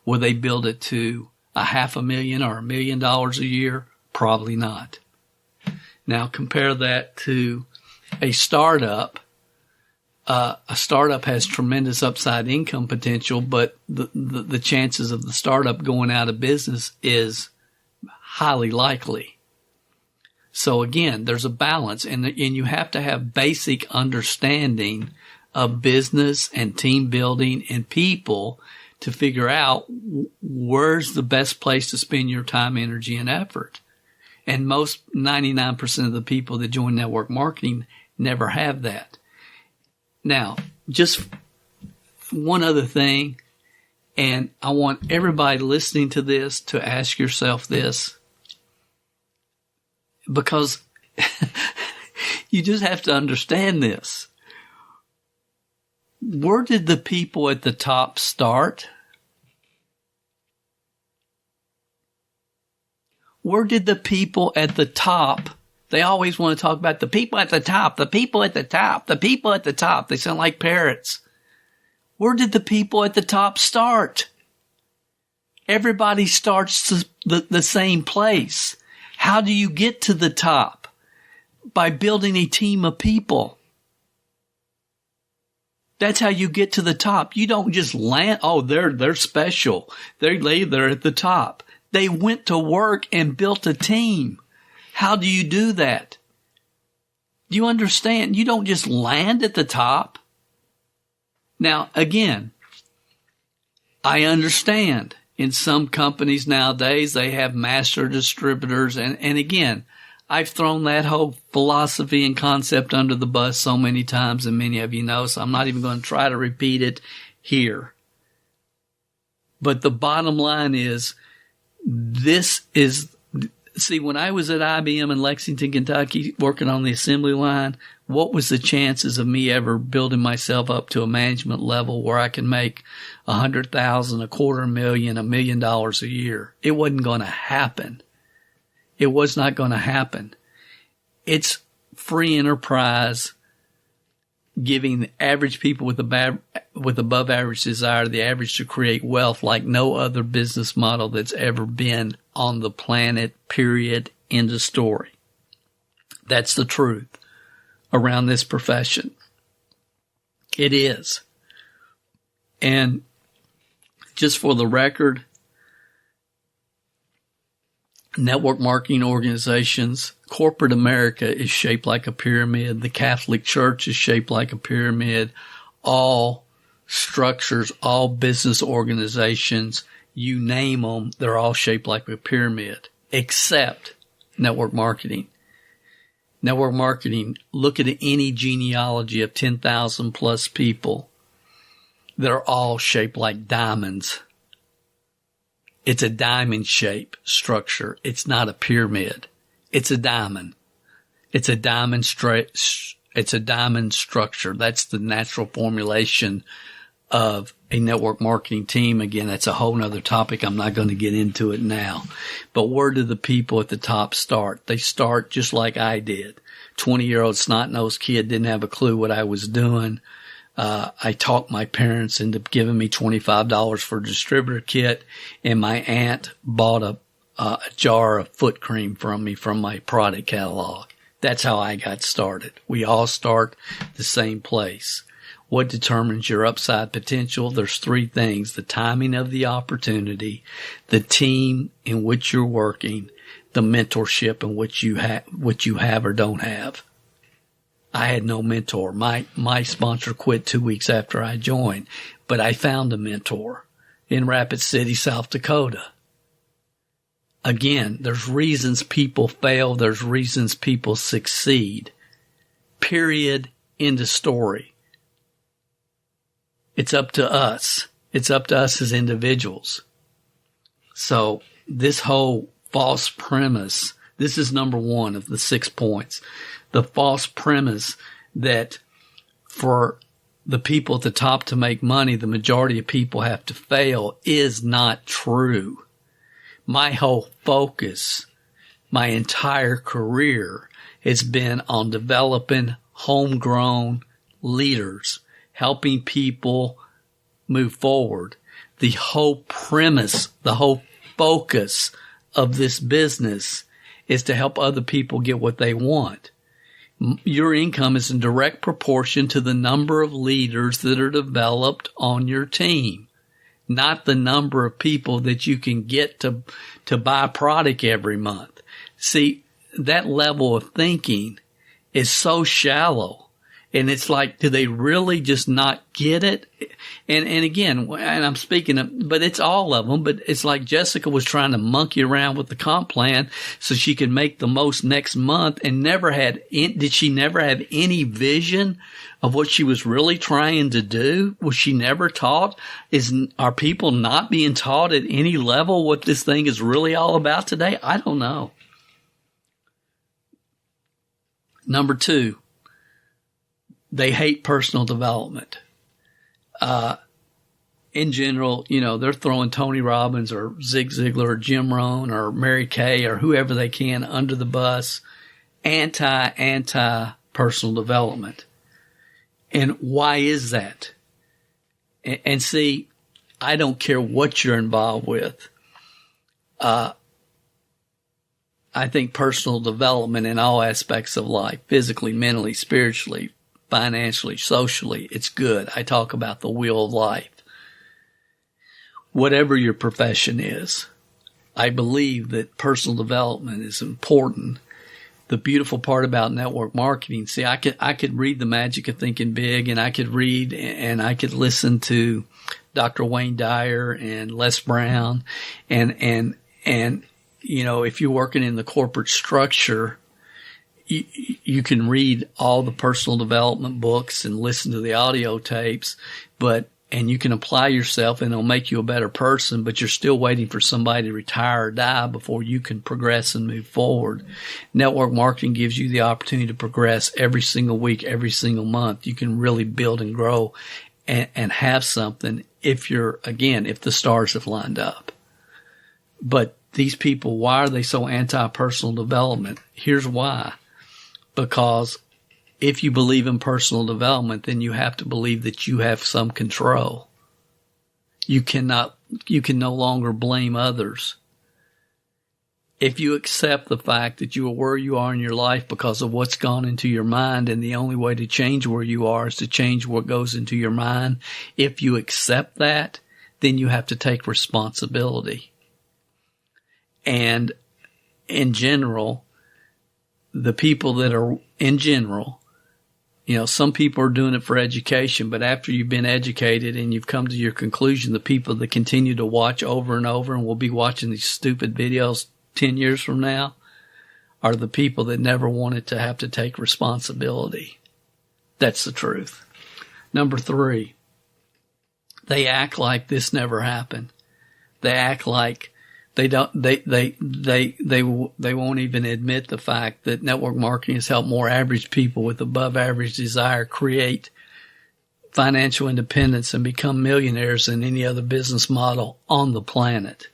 Will they build it to $500,000 or $1 million a year? Probably not. Now compare that to a startup. A startup has tremendous upside income potential, but the chances of the startup going out of business is highly likely. So again, there's a balance, and you have to have basic understanding of business and team building and people to figure out where's the best place to spend your time, energy, and effort. And most 99% of the people that join network marketing never have that. Now, just one other thing, and I want everybody listening to this to ask yourself this, because you just have to understand this. Where did the people at the top start? Where did the people at the top? They always want to talk about the people at the top, the people at the top, the people at the top. They sound like parrots. Where did the people at the top start? Everybody starts the same place. How do you get to the top? By building a team of people. That's how you get to the top. You don't just land, they're special. They're at the top. They went to work and built a team. How do you do that? Do you understand? You don't just land at the top. Now, again, I understand in some companies nowadays they have master distributors. And again, I've thrown that whole philosophy and concept under the bus so many times, and many of you know, so I'm not even going to try to repeat it here. But the bottom line is, see, when I was at IBM in Lexington, Kentucky, working on the assembly line, what was the chances of me ever building myself up to a management level where I can make $100,000, $250,000, $1 million a year? It wasn't going to happen. It was not going to happen. It's free enterprise giving the average people with above average desire the average to create wealth like no other business model that's ever been on the planet, period, end of story. That's the truth around this profession. It is. And just for the record, network marketing organizations, corporate America is shaped like a pyramid. The Catholic Church is shaped like a pyramid. All structures, all business organizations, you name them, they're all shaped like a pyramid, except network marketing. Network marketing, look at any genealogy of 10,000 plus people. They're all shaped like diamonds. It's a diamond shape structure. It's not a pyramid. It's a diamond. It's a diamond it's a diamond structure. That's the natural formulation of a network marketing team. Again, that's a whole nother topic. I'm not going to get into it now. But where do the people at the top start? They start just like I did. 20-year-old snot-nosed kid, didn't have a clue what I was doing. I talked my parents into giving me $25 for a distributor kit, and my aunt bought a jar of foot cream from me from my product catalog. That's how I got started. We all start the same place. What determines your upside potential? There's three things: the timing of the opportunity, the team in which you're working, the mentorship in which you have or don't have. I had no mentor. My sponsor quit 2 weeks after I joined, but I found a mentor in Rapid City, South Dakota. Again, there's reasons people fail. There's reasons people succeed. Period. End of story. It's up to us. It's up to us as individuals. So this whole false premise, this is number one of the 6 points. The false premise that for the people at the top to make money, the majority of people have to fail is not true. My whole focus, my entire career has been on developing homegrown leaders, helping people move forward. The whole premise, the whole focus of this business is to help other people get what they want. Your income is in direct proportion to the number of leaders that are developed on your team, not the number of people that you can get to buy a product every month. See, that level of thinking is so shallow. And it's like, do they really just not get it? And again, and I'm speaking of, but it's all of them, but it's like Jessica was trying to monkey around with the comp plan so she could make the most next month and did she never have any vision of what she was really trying to do? Was she never taught? Are people not being taught at any level what this thing is really all about today? I don't know. Number 2. They hate personal development. In general, they're throwing Tony Robbins or Zig Ziglar or Jim Rohn or Mary Kay or whoever they can under the bus. Anti personal development. And why is that? And see, I don't care what you're involved with. I think personal development in all aspects of life, physically, mentally, spiritually, financially, socially, it's good. I talk about the wheel of life. Whatever your profession is, I believe that personal development is important. The beautiful part about network marketing, see, I could read The Magic of Thinking Big, and I could read and I could listen to Dr. Wayne Dyer and Les Brown, and if you're working in the corporate structure, you can read all the personal development books and listen to the audio tapes, and you can apply yourself and it'll make you a better person, but you're still waiting for somebody to retire or die before you can progress and move forward. Network marketing gives you the opportunity to progress every single week, every single month. You can really build and grow and have something if the stars have lined up. But these people, why are they so anti-personal development? Here's why. Because if you believe in personal development, then you have to believe that you have some control. You can no longer blame others. if you accept the fact that you are where you are in your life because of what's gone into your mind, and the only way to change where you are is to change what goes into your mind, if you accept that, then you have to take responsibility. And in general, the people that are in general, some people are doing it for education, but after you've been educated and you've come to your conclusion, the people that continue to watch over and over and will be watching these stupid videos 10 years from now are the people that never wanted to have to take responsibility. That's the truth. Number 3, they act like this never happened. They act like they won't even admit the fact that network marketing has helped more average people with above average desire create financial independence and become millionaires than any other business model on the planet.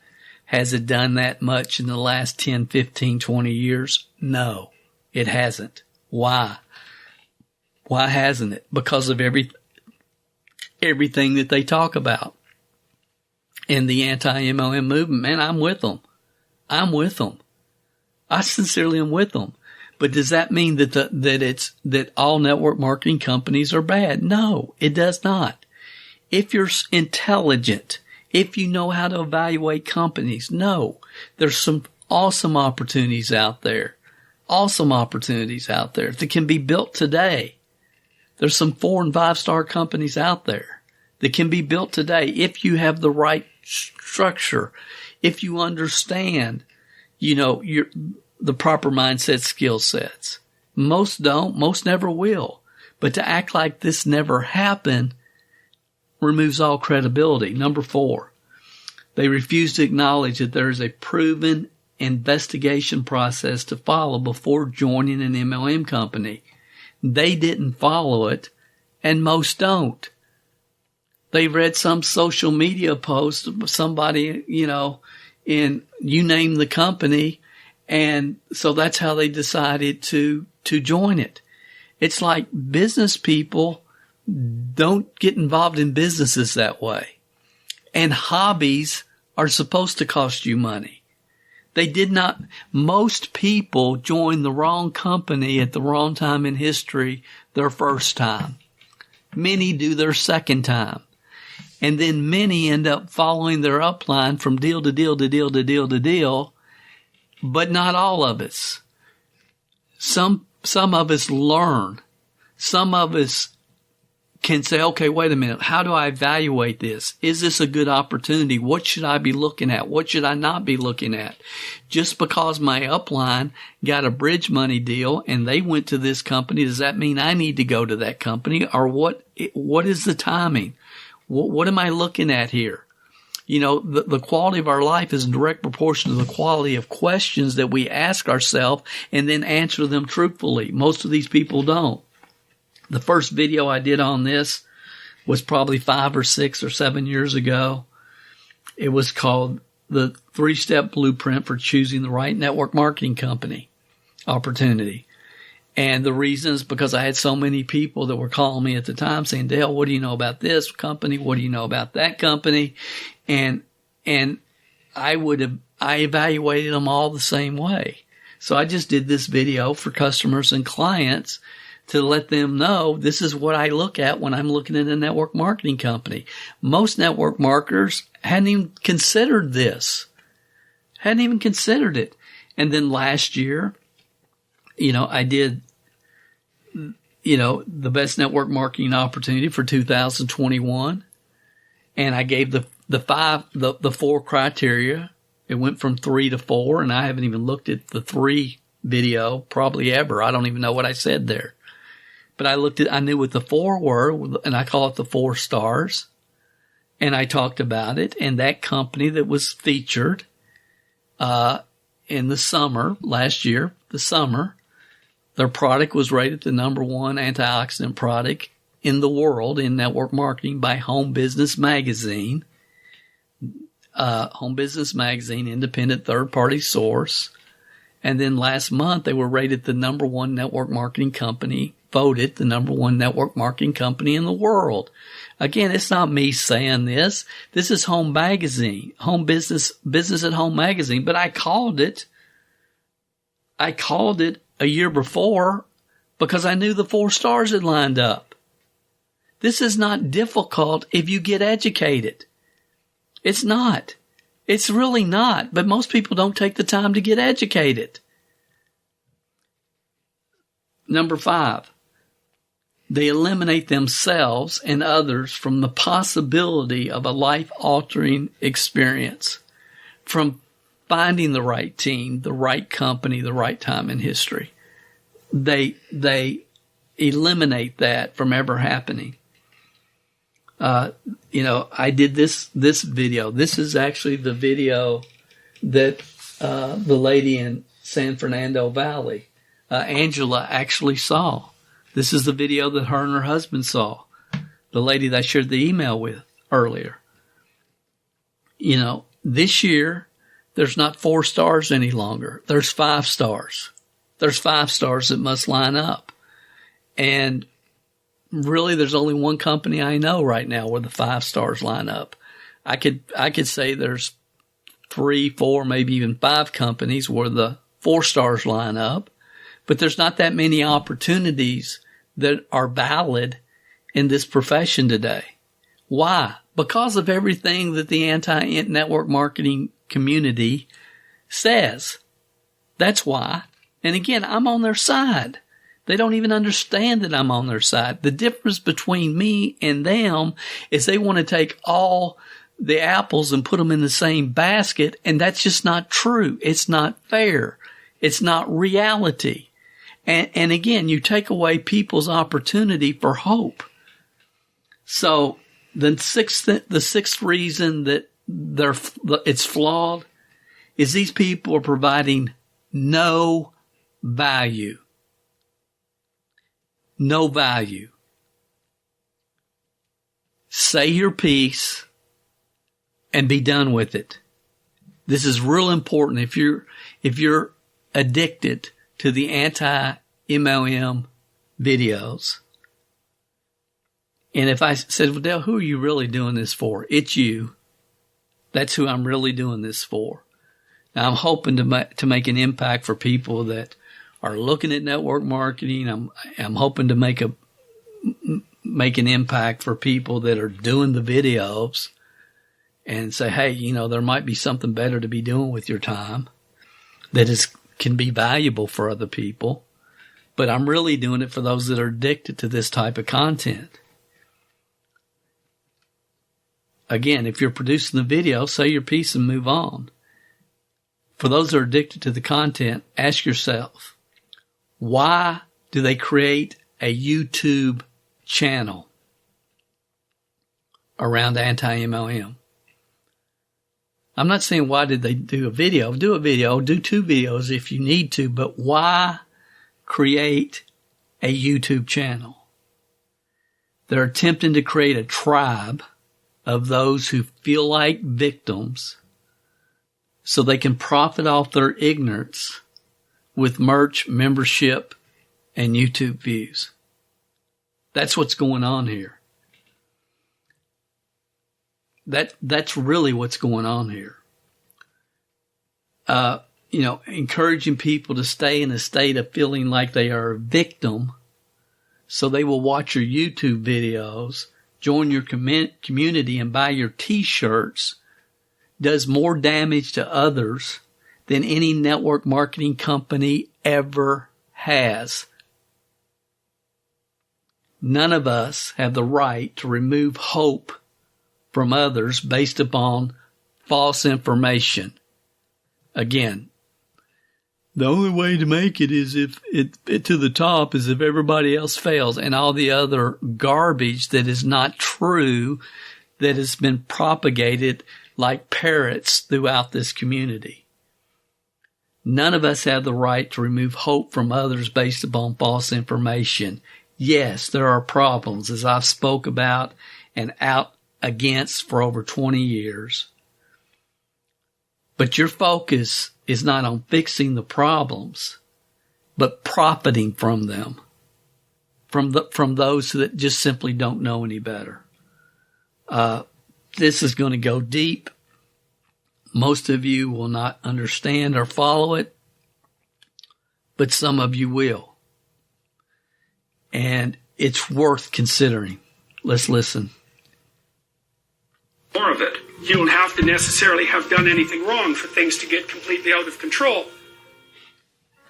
Has it done that much in the last 10, 15, 20 years? No, it hasn't. Why? Why hasn't it? Because of everything that they talk about. In the anti-MLM movement, man, I'm with them. I sincerely am with them. But does that mean that all network marketing companies are bad? No, it does not. If you're intelligent, if you know how to evaluate companies, no, there's some awesome opportunities out there that can be built today. There's some 4 and 5 star companies out there that can be built today if you have the right structure, if you understand, the proper mindset, skill sets. Most don't, most never will. But to act like this never happened removes all credibility. Number 4, they refuse to acknowledge that there is a proven investigation process to follow before joining an MLM company. They didn't follow it, and most don't. They read some social media post of somebody, in you name the company, and so that's how they decided to join it. It's like business people don't get involved in businesses that way. And hobbies are supposed to cost you money. They did not. Most people join the wrong company at the wrong time in history their first time. Many do their second time. And then many end up following their upline from deal to deal to deal to deal to deal, but not all of us. Some of us learn. Some of us can say, okay, wait a minute. How do I evaluate this? Is this a good opportunity? What should I be looking at? What should I not be looking at? Just because my upline got a bridge money deal and they went to this company, does that mean I need to go to that company? Or what is the timing? What am I looking at here? The quality of our life is in direct proportion to the quality of questions that we ask ourselves and then answer them truthfully. Most of these people don't. The first video I did on this was probably 5 or 6 or 7 years ago. It was called the 3-Step Blueprint for Choosing the Right Network Marketing Company Opportunity. And the reason is because I had so many people that were calling me at the time saying, Dale, what do you know about this company? What do you know about that company? And I evaluated them all the same way. So I just did this video for customers and clients to let them know this is what I look at when I'm looking at a network marketing company. Most network marketers hadn't even considered this. Hadn't even considered it. And then last year, I did, the best network marketing opportunity for 2021. And I gave the 4 criteria. It went from 3 to 4, and I haven't even looked at the 3 video probably ever. I don't even know what I said there. But I knew what the 4 were, and I call it the 4 stars. And I talked about it, and that company that was featured, in the summer, last year, their product was rated the #1 antioxidant product in the world in network marketing by Home Business Magazine. Home Business Magazine, independent third-party source. And then last month, they were rated the #1 network marketing company, voted the #1 network marketing company in the world. Again, it's not me saying this. This is Home Magazine, Home Business at Home Magazine. But I called it I called it a year before because I knew the 4 stars had lined up. This is not difficult if you get educated. It's not. It's really not. But most people don't take the time to get educated. Number 5, they eliminate themselves and others from the possibility of a life-altering experience, from finding the right team, the right company, the right time in history. They eliminate that from ever happening. I did this video. This is actually the video that the lady in San Fernando Valley, Angela, actually saw. This is the video that her and her husband saw, the lady that I shared the email with earlier. This year, there's not 4 stars any longer. There's 5 stars. There's 5 stars that must line up. And really, there's only one company I know right now where the 5 stars line up. I could say there's 3, 4, maybe even 5 companies where the 4 stars line up, but there's not that many opportunities that are valid in this profession today. Why? Because of everything that the anti-network marketing community says. That's why. And again, I'm on their side. They don't even understand that I'm on their side. The difference between me and them is they want to take all the apples and put them in the same basket, and that's just not true. It's not fair. It's not reality. And again, you take away people's opportunity for hope. So the sixth reason that it's flawed is these people are providing no value. No value. Say your piece and be done with it. This is real important if you're addicted to the anti-MLM videos. And if I said, well, Dale, who are you really doing this for? It's you. That's who I'm really doing this for. Now, I'm hoping to make an impact for people that are looking at network marketing. I'm hoping to make an impact for people that are doing the videos and say, hey, there might be something better to be doing with your time that can be valuable for other people. But I'm really doing it for those that are addicted to this type of content. Again, if you're producing the video, say your piece and move on. For those that are addicted to the content, ask yourself, why do they create a YouTube channel around anti-MLM? I'm not saying why did they do a video. Do a video, do 2 videos if you need to, but why create a YouTube channel? They're attempting to create a tribe of those who feel like victims so they can profit off their ignorance with merch, membership, and YouTube views. That's what's going on here. That's really what's going on here. Encouraging people to stay in a state of feeling like they are a victim so they will watch your YouTube videos, join your community, and buy your T-shirts does more damage to others than any network marketing company ever has. None of us have the right to remove hope from others based upon false information. Again, the only way to make it is if it to the top is if everybody else fails, and all the other garbage that is not true that has been propagated like parrots throughout this community. None of us have the right to remove hope from others based upon false information. Yes, there are problems, as I've spoke about and out against for over 20 years. But your focus is not on fixing the problems, but profiting from them, from those that just simply don't know any better. This is going to go deep. Most of you will not understand or follow it. but some of you will. And it's worth considering. Let's listen. More of it. You don't have to necessarily have done anything wrong for things to get completely out of control.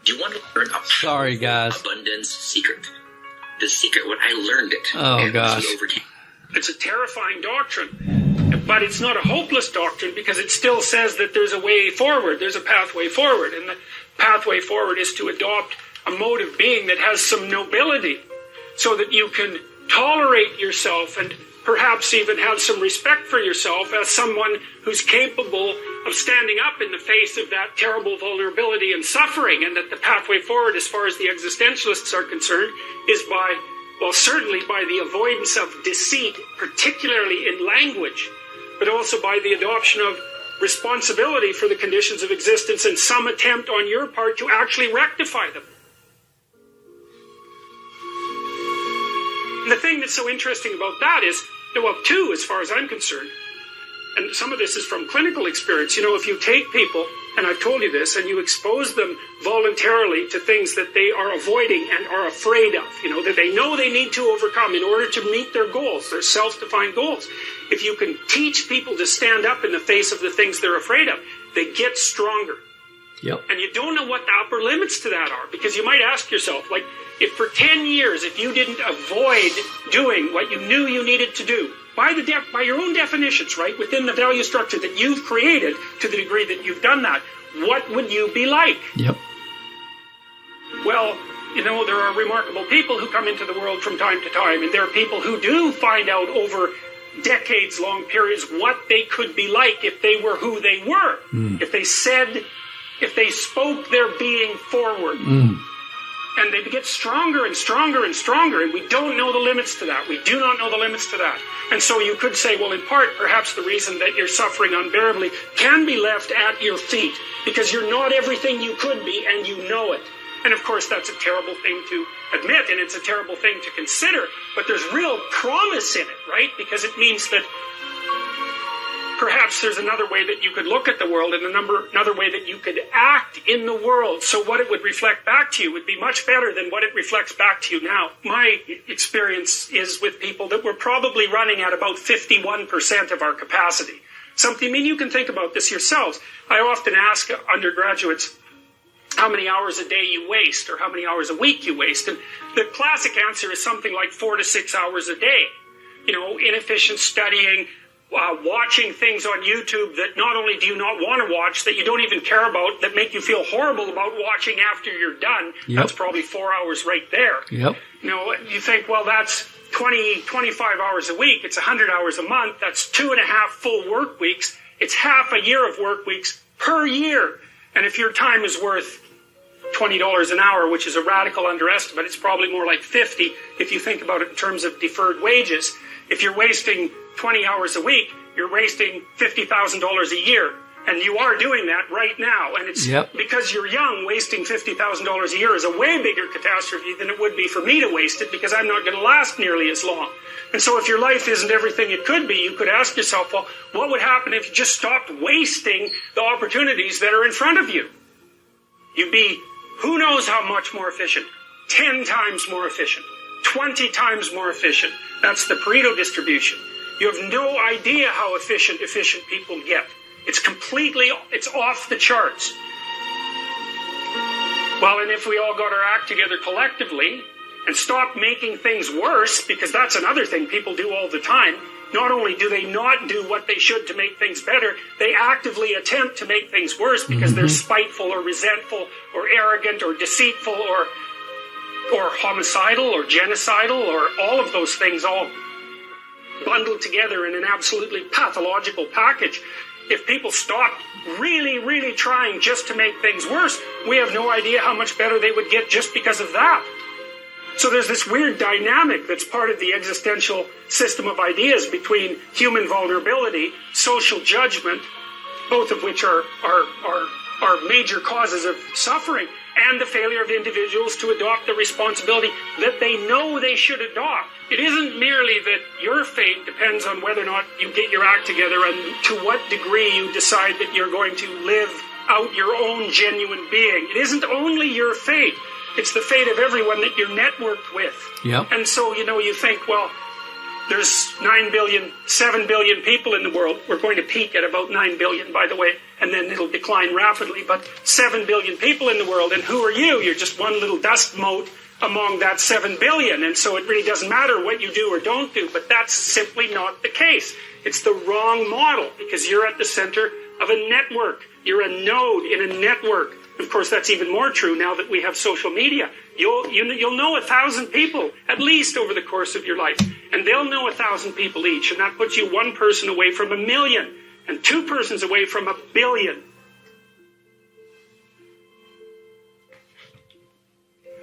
Do you want to learn a Sorry, guys. abundance secret? The secret when I learned it. Oh, gosh. It's a terrifying doctrine, but it's not a hopeless doctrine because it still says that there's a way forward. There's a pathway forward, and the pathway forward is to adopt a mode of being that has some nobility so that you can tolerate yourself and perhaps even have some respect for yourself as someone who's capable of standing up in the face of that terrible vulnerability and suffering, and that the pathway forward, as far as the existentialists are concerned, is by, well, certainly by the avoidance of deceit, particularly in language, but also by the adoption of responsibility for the conditions of existence and some attempt on your part to actually rectify them. And the thing that's so interesting about that is, well, two, as far as I'm concerned, and some of this is from clinical experience, if you take people, and I've told you this, and you expose them voluntarily to things that they are avoiding and are afraid of, that they know they need to overcome in order to meet their goals, their self-defined goals. If you can teach people to stand up in the face of the things they're afraid of, they get stronger. Yep. And you don't know what the upper limits to that are, because you might ask yourself, like, if for 10 years, if you didn't avoid doing what you knew you needed to do, by your own definitions, right, within the value structure that you've created, to the degree that you've done that, what would you be like? Yep. Well, there are remarkable people who come into the world from time to time, and there are people who do find out over decades-long periods what they could be like if they were who they were, if they spoke their being forward. And they get stronger and stronger and stronger, and we don't know the limits to that. We do not know the limits to that. And so you could say, well, in part, perhaps the reason that you're suffering unbearably can be left at your feet, because you're not everything you could be, and you know it. And of course, that's a terrible thing to admit, and it's a terrible thing to consider, but there's real promise in it, right? Because it means that perhaps there's another way that you could look at the world, and another way that you could act in the world. So what it would reflect back to you would be much better than what it reflects back to you now. My experience is with people that we're probably running at about 51% of our capacity. You can think about this yourselves. I often ask undergraduates how many hours a day you waste, or how many hours a week you waste. And the classic answer is something like 4 to 6 hours a day. Inefficient studying, watching things on YouTube that not only do you not want to watch, that you don't even care about, that make you feel horrible about watching after you're done. Yep. That's probably 4 hours right there. Yep. You think, well, that's 25 hours a week. It's 100 hours a month. That's 2.5 full work weeks. It's half a year of work weeks per year. And if your time is worth $20 an hour, which is a radical underestimate, it's probably more like $50 if you think about it in terms of deferred wages. If you're wasting 20 hours a week, you're wasting $50,000 a year. And you are doing that right now. And it's because you're young, wasting $50,000 a year is a way bigger catastrophe than it would be for me to waste it, because I'm not going to last nearly as long. And so if your life isn't everything it could be, you could ask yourself, well, what would happen if you just stopped wasting the opportunities that are in front of you? You'd be, who knows how much more efficient? 10 times more efficient. 20 times more efficient. That's the Pareto distribution. You have no idea how efficient people get. It's off the charts. Well, and if we all got our act together collectively and stopped making things worse, because that's another thing people do all the time, not only do they not do what they should to make things better, they actively attempt to make things worse because they're spiteful or resentful or arrogant or deceitful or homicidal or genocidal, or all of those things all bundled together in an absolutely pathological package. If people stopped really, really trying just to make things worse, we have no idea how much better they would get just because of that. So there's this weird dynamic that's part of the existential system of ideas between human vulnerability, social judgment, both of which are major causes of suffering, and the failure of individuals to adopt the responsibility that they know they should adopt. It isn't merely that your fate depends on whether or not you get your act together and to what degree you decide that you're going to live out your own genuine being. It isn't only your fate. It's the fate of everyone that you're networked with. Yep. And so, you think, well, there's 7 billion people in the world. We're going to peak at about 9 billion, by the way, and then it'll decline rapidly. But 7 billion people in the world, and who are you? You're just one little dust mote among that 7 billion. And so it really doesn't matter what you do or don't do. But that's simply not the case. It's the wrong model, because you're at the center of a network. You're a node in a network. Of course, that's even more true now that we have social media. You'll know 1,000 people, at least, over the course of your life. And they'll know 1,000 people each. And that puts you one person away from 1 million. And 2 persons away from 1 billion.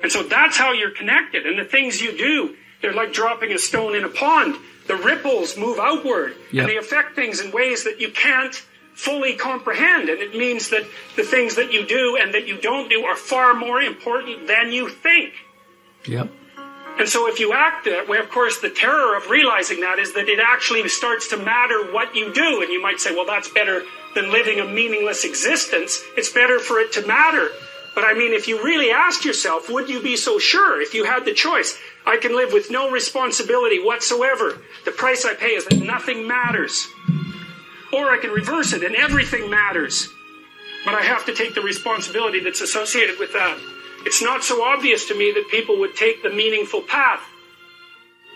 And so that's how you're connected. And the things you do, they're like dropping a stone in a pond. The ripples move outward. Yep. And they affect things in ways that you can't fully comprehend. And it means that the things that you do and that you don't do are far more important than you think. Yep. And so if you act that way, of course, the terror of realizing that is that it actually starts to matter what you do. And you might say, well, that's better than living a meaningless existence. It's better for it to matter. But I mean, if you really asked yourself, would you be so sure if you had the choice? I can live with no responsibility whatsoever. The price I pay is that nothing matters. Or I can reverse it and everything matters. But I have to take the responsibility that's associated with that. It's not so obvious to me that people would take the meaningful path.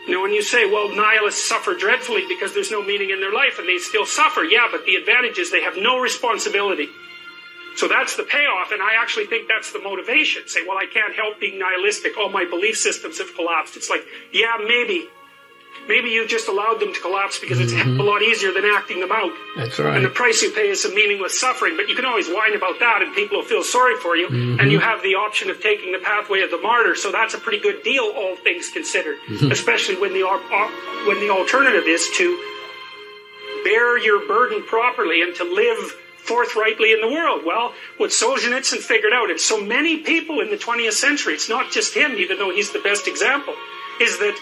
When you say, well, nihilists suffer dreadfully because there's no meaning in their life and they still suffer. Yeah, but the advantage is they have no responsibility. So that's the payoff, and I actually think that's the motivation. Say, well, I can't help being nihilistic. All my belief systems have collapsed. It's like, yeah, maybe. Maybe you just allowed them to collapse because it's a lot easier than acting them out. That's right. And the price you pay is some meaningless suffering. But you can always whine about that and people will feel sorry for you. And you have the option of taking the pathway of the martyr. So that's a pretty good deal, all things considered. Especially when the alternative is to bear your burden properly and to live forthrightly in the world. Well, what Solzhenitsyn figured out, and so many people in the 20th century, it's not just him, even though he's the best example, is that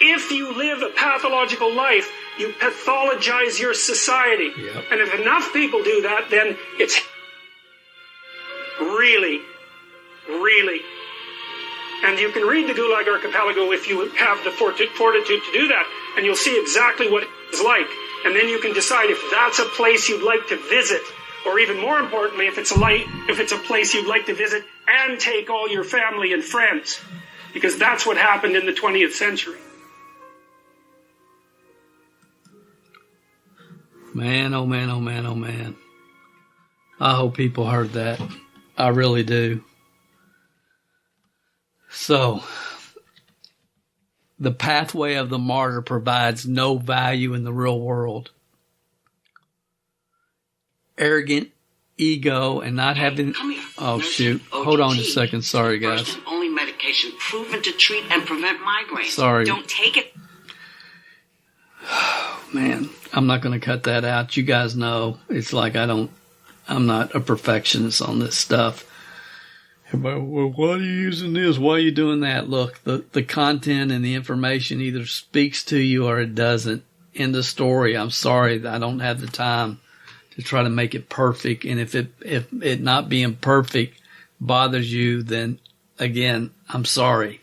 if you live a pathological life, you pathologize your society. Yep. And if enough people do that, then it's really, really. And you can read the Gulag Archipelago if you have the fortitude to do that, and you'll see exactly what it's like. And then you can decide if that's a place you'd like to visit, or even more importantly, if it's a place you'd like to visit and take all your family and friends, because that's what happened in the 20th century. Man, oh man, oh man, oh man. I hope people heard that. I really do. So, the pathway of the martyr provides no value in the real world. Arrogant ego and not having... Oh, shoot. Hold on a second. Sorry, guys. Only medication proven to treat and prevent migraines. Sorry. Don't take it. Man, I'm not going to cut that out. You guys know it's like I'm not a perfectionist on this stuff. Everybody, well, why are you using this? Why are you doing that? Look, the content and the information either speaks to you or it doesn't. End of story. I'm sorry that I don't have the time to try to make it perfect. And if it not being perfect bothers you, then again, I'm sorry.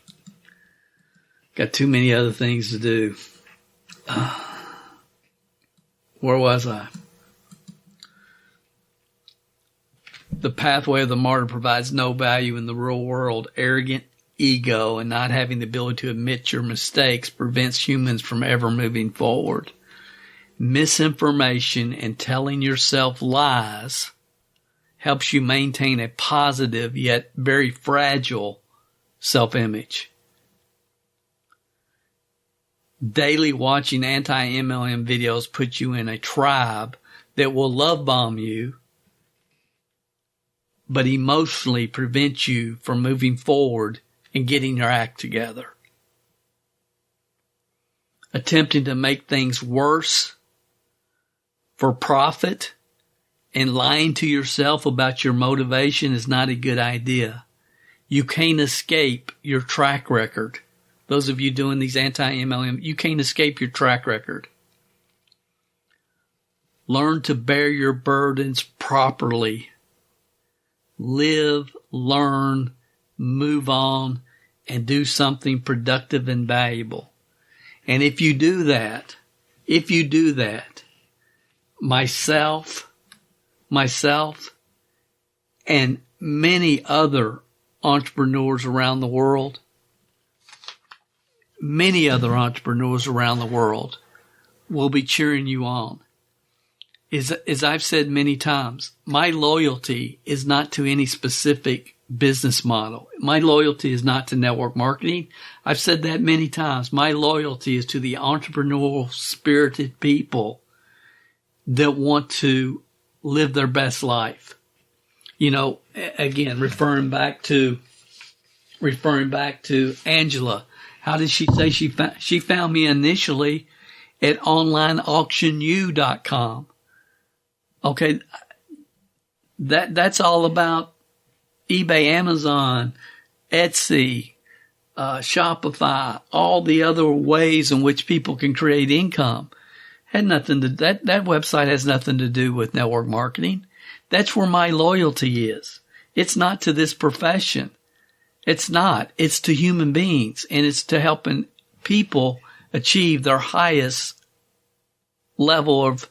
Got too many other things to do. Where was I? The pathway of the martyr provides no value in the real world. Arrogant ego and not having the ability to admit your mistakes prevents humans from ever moving forward. Misinformation and telling yourself lies helps you maintain a positive yet very fragile self-image. Daily watching anti-MLM videos puts you in a tribe that will love bomb you, but emotionally prevent you from moving forward and getting your act together. Attempting to make things worse for profit and lying to yourself about your motivation is not a good idea. You can't escape your track record. Those of you doing these anti-MLM, you can't escape your track record. Learn to bear your burdens properly live, learn, move on, and do something productive and valuable. And if you do that, myself, and many other entrepreneurs around the world, will be cheering you on. As I've said many times, my loyalty is not to any specific business model. My loyalty is not to network marketing. I've said that many times. My loyalty is to the entrepreneurial spirited people that want to live their best life. You know, again, referring back to Angela. How did she say she found me initially at onlineauctionu.com? Okay. That's all about eBay, Amazon, Etsy, Shopify, all the other ways in which people can create income. That website has nothing to do with network marketing. That's where my loyalty is. It's not to this profession. It's not. It's to human beings, and it's to helping people achieve their highest level of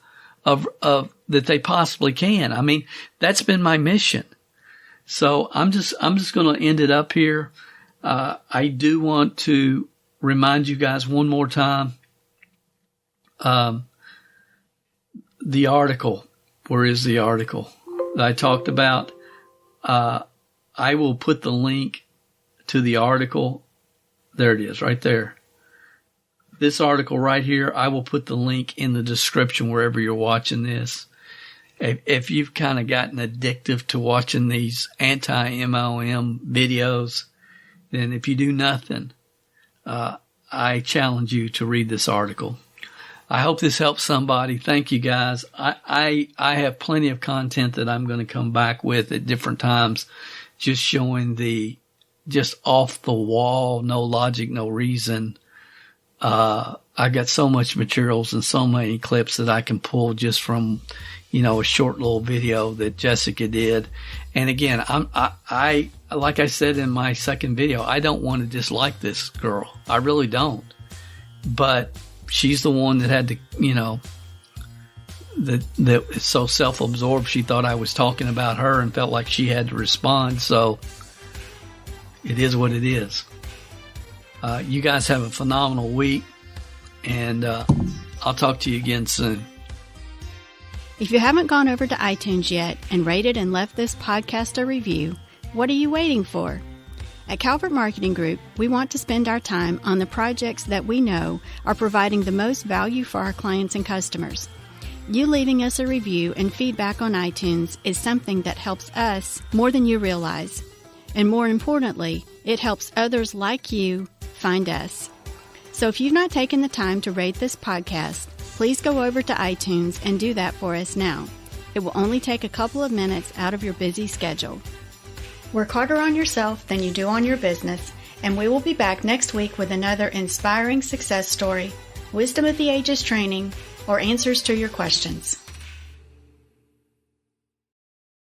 that they possibly can. I mean, that's been my mission. So I'm just going to end it up here. I do want to remind you guys one more time. The article. Where is the article that I talked about? I will put the link to the article. There it is, right there. This article right here, I will put the link in the description wherever you're watching this. If you've kind of gotten addictive to watching these anti-MLM videos, then if you do nothing, I challenge you to read this article. I hope this helps somebody. Thank you, guys. I have plenty of content that I'm going to come back with at different times, just showing just off the wall, no logic, no reason. I got so much materials and so many clips that I can pull just from, a short little video that Jessica did. And again, I like I said in my second video, I don't want to dislike this girl. I really don't. But she's the one that had to, that is so self-absorbed. She thought I was talking about her and felt like she had to respond. So it is what it is. You guys have a phenomenal week, and I'll talk to you again soon. If you haven't gone over to iTunes yet and rated and left this podcast a review, what are you waiting for? At Calvert Marketing Group, we want to spend our time on the projects that we know are providing the most value for our clients and customers. You leaving us a review and feedback on iTunes is something that helps us more than you realize. And more importantly, it helps others like you find us. So if you've not taken the time to rate this podcast, please go over to iTunes and do that for us now. It will only take a couple of minutes out of your busy schedule. Work harder on yourself than you do on your business, and we will be back next week with another inspiring success story, wisdom of the ages training, or answers to your questions.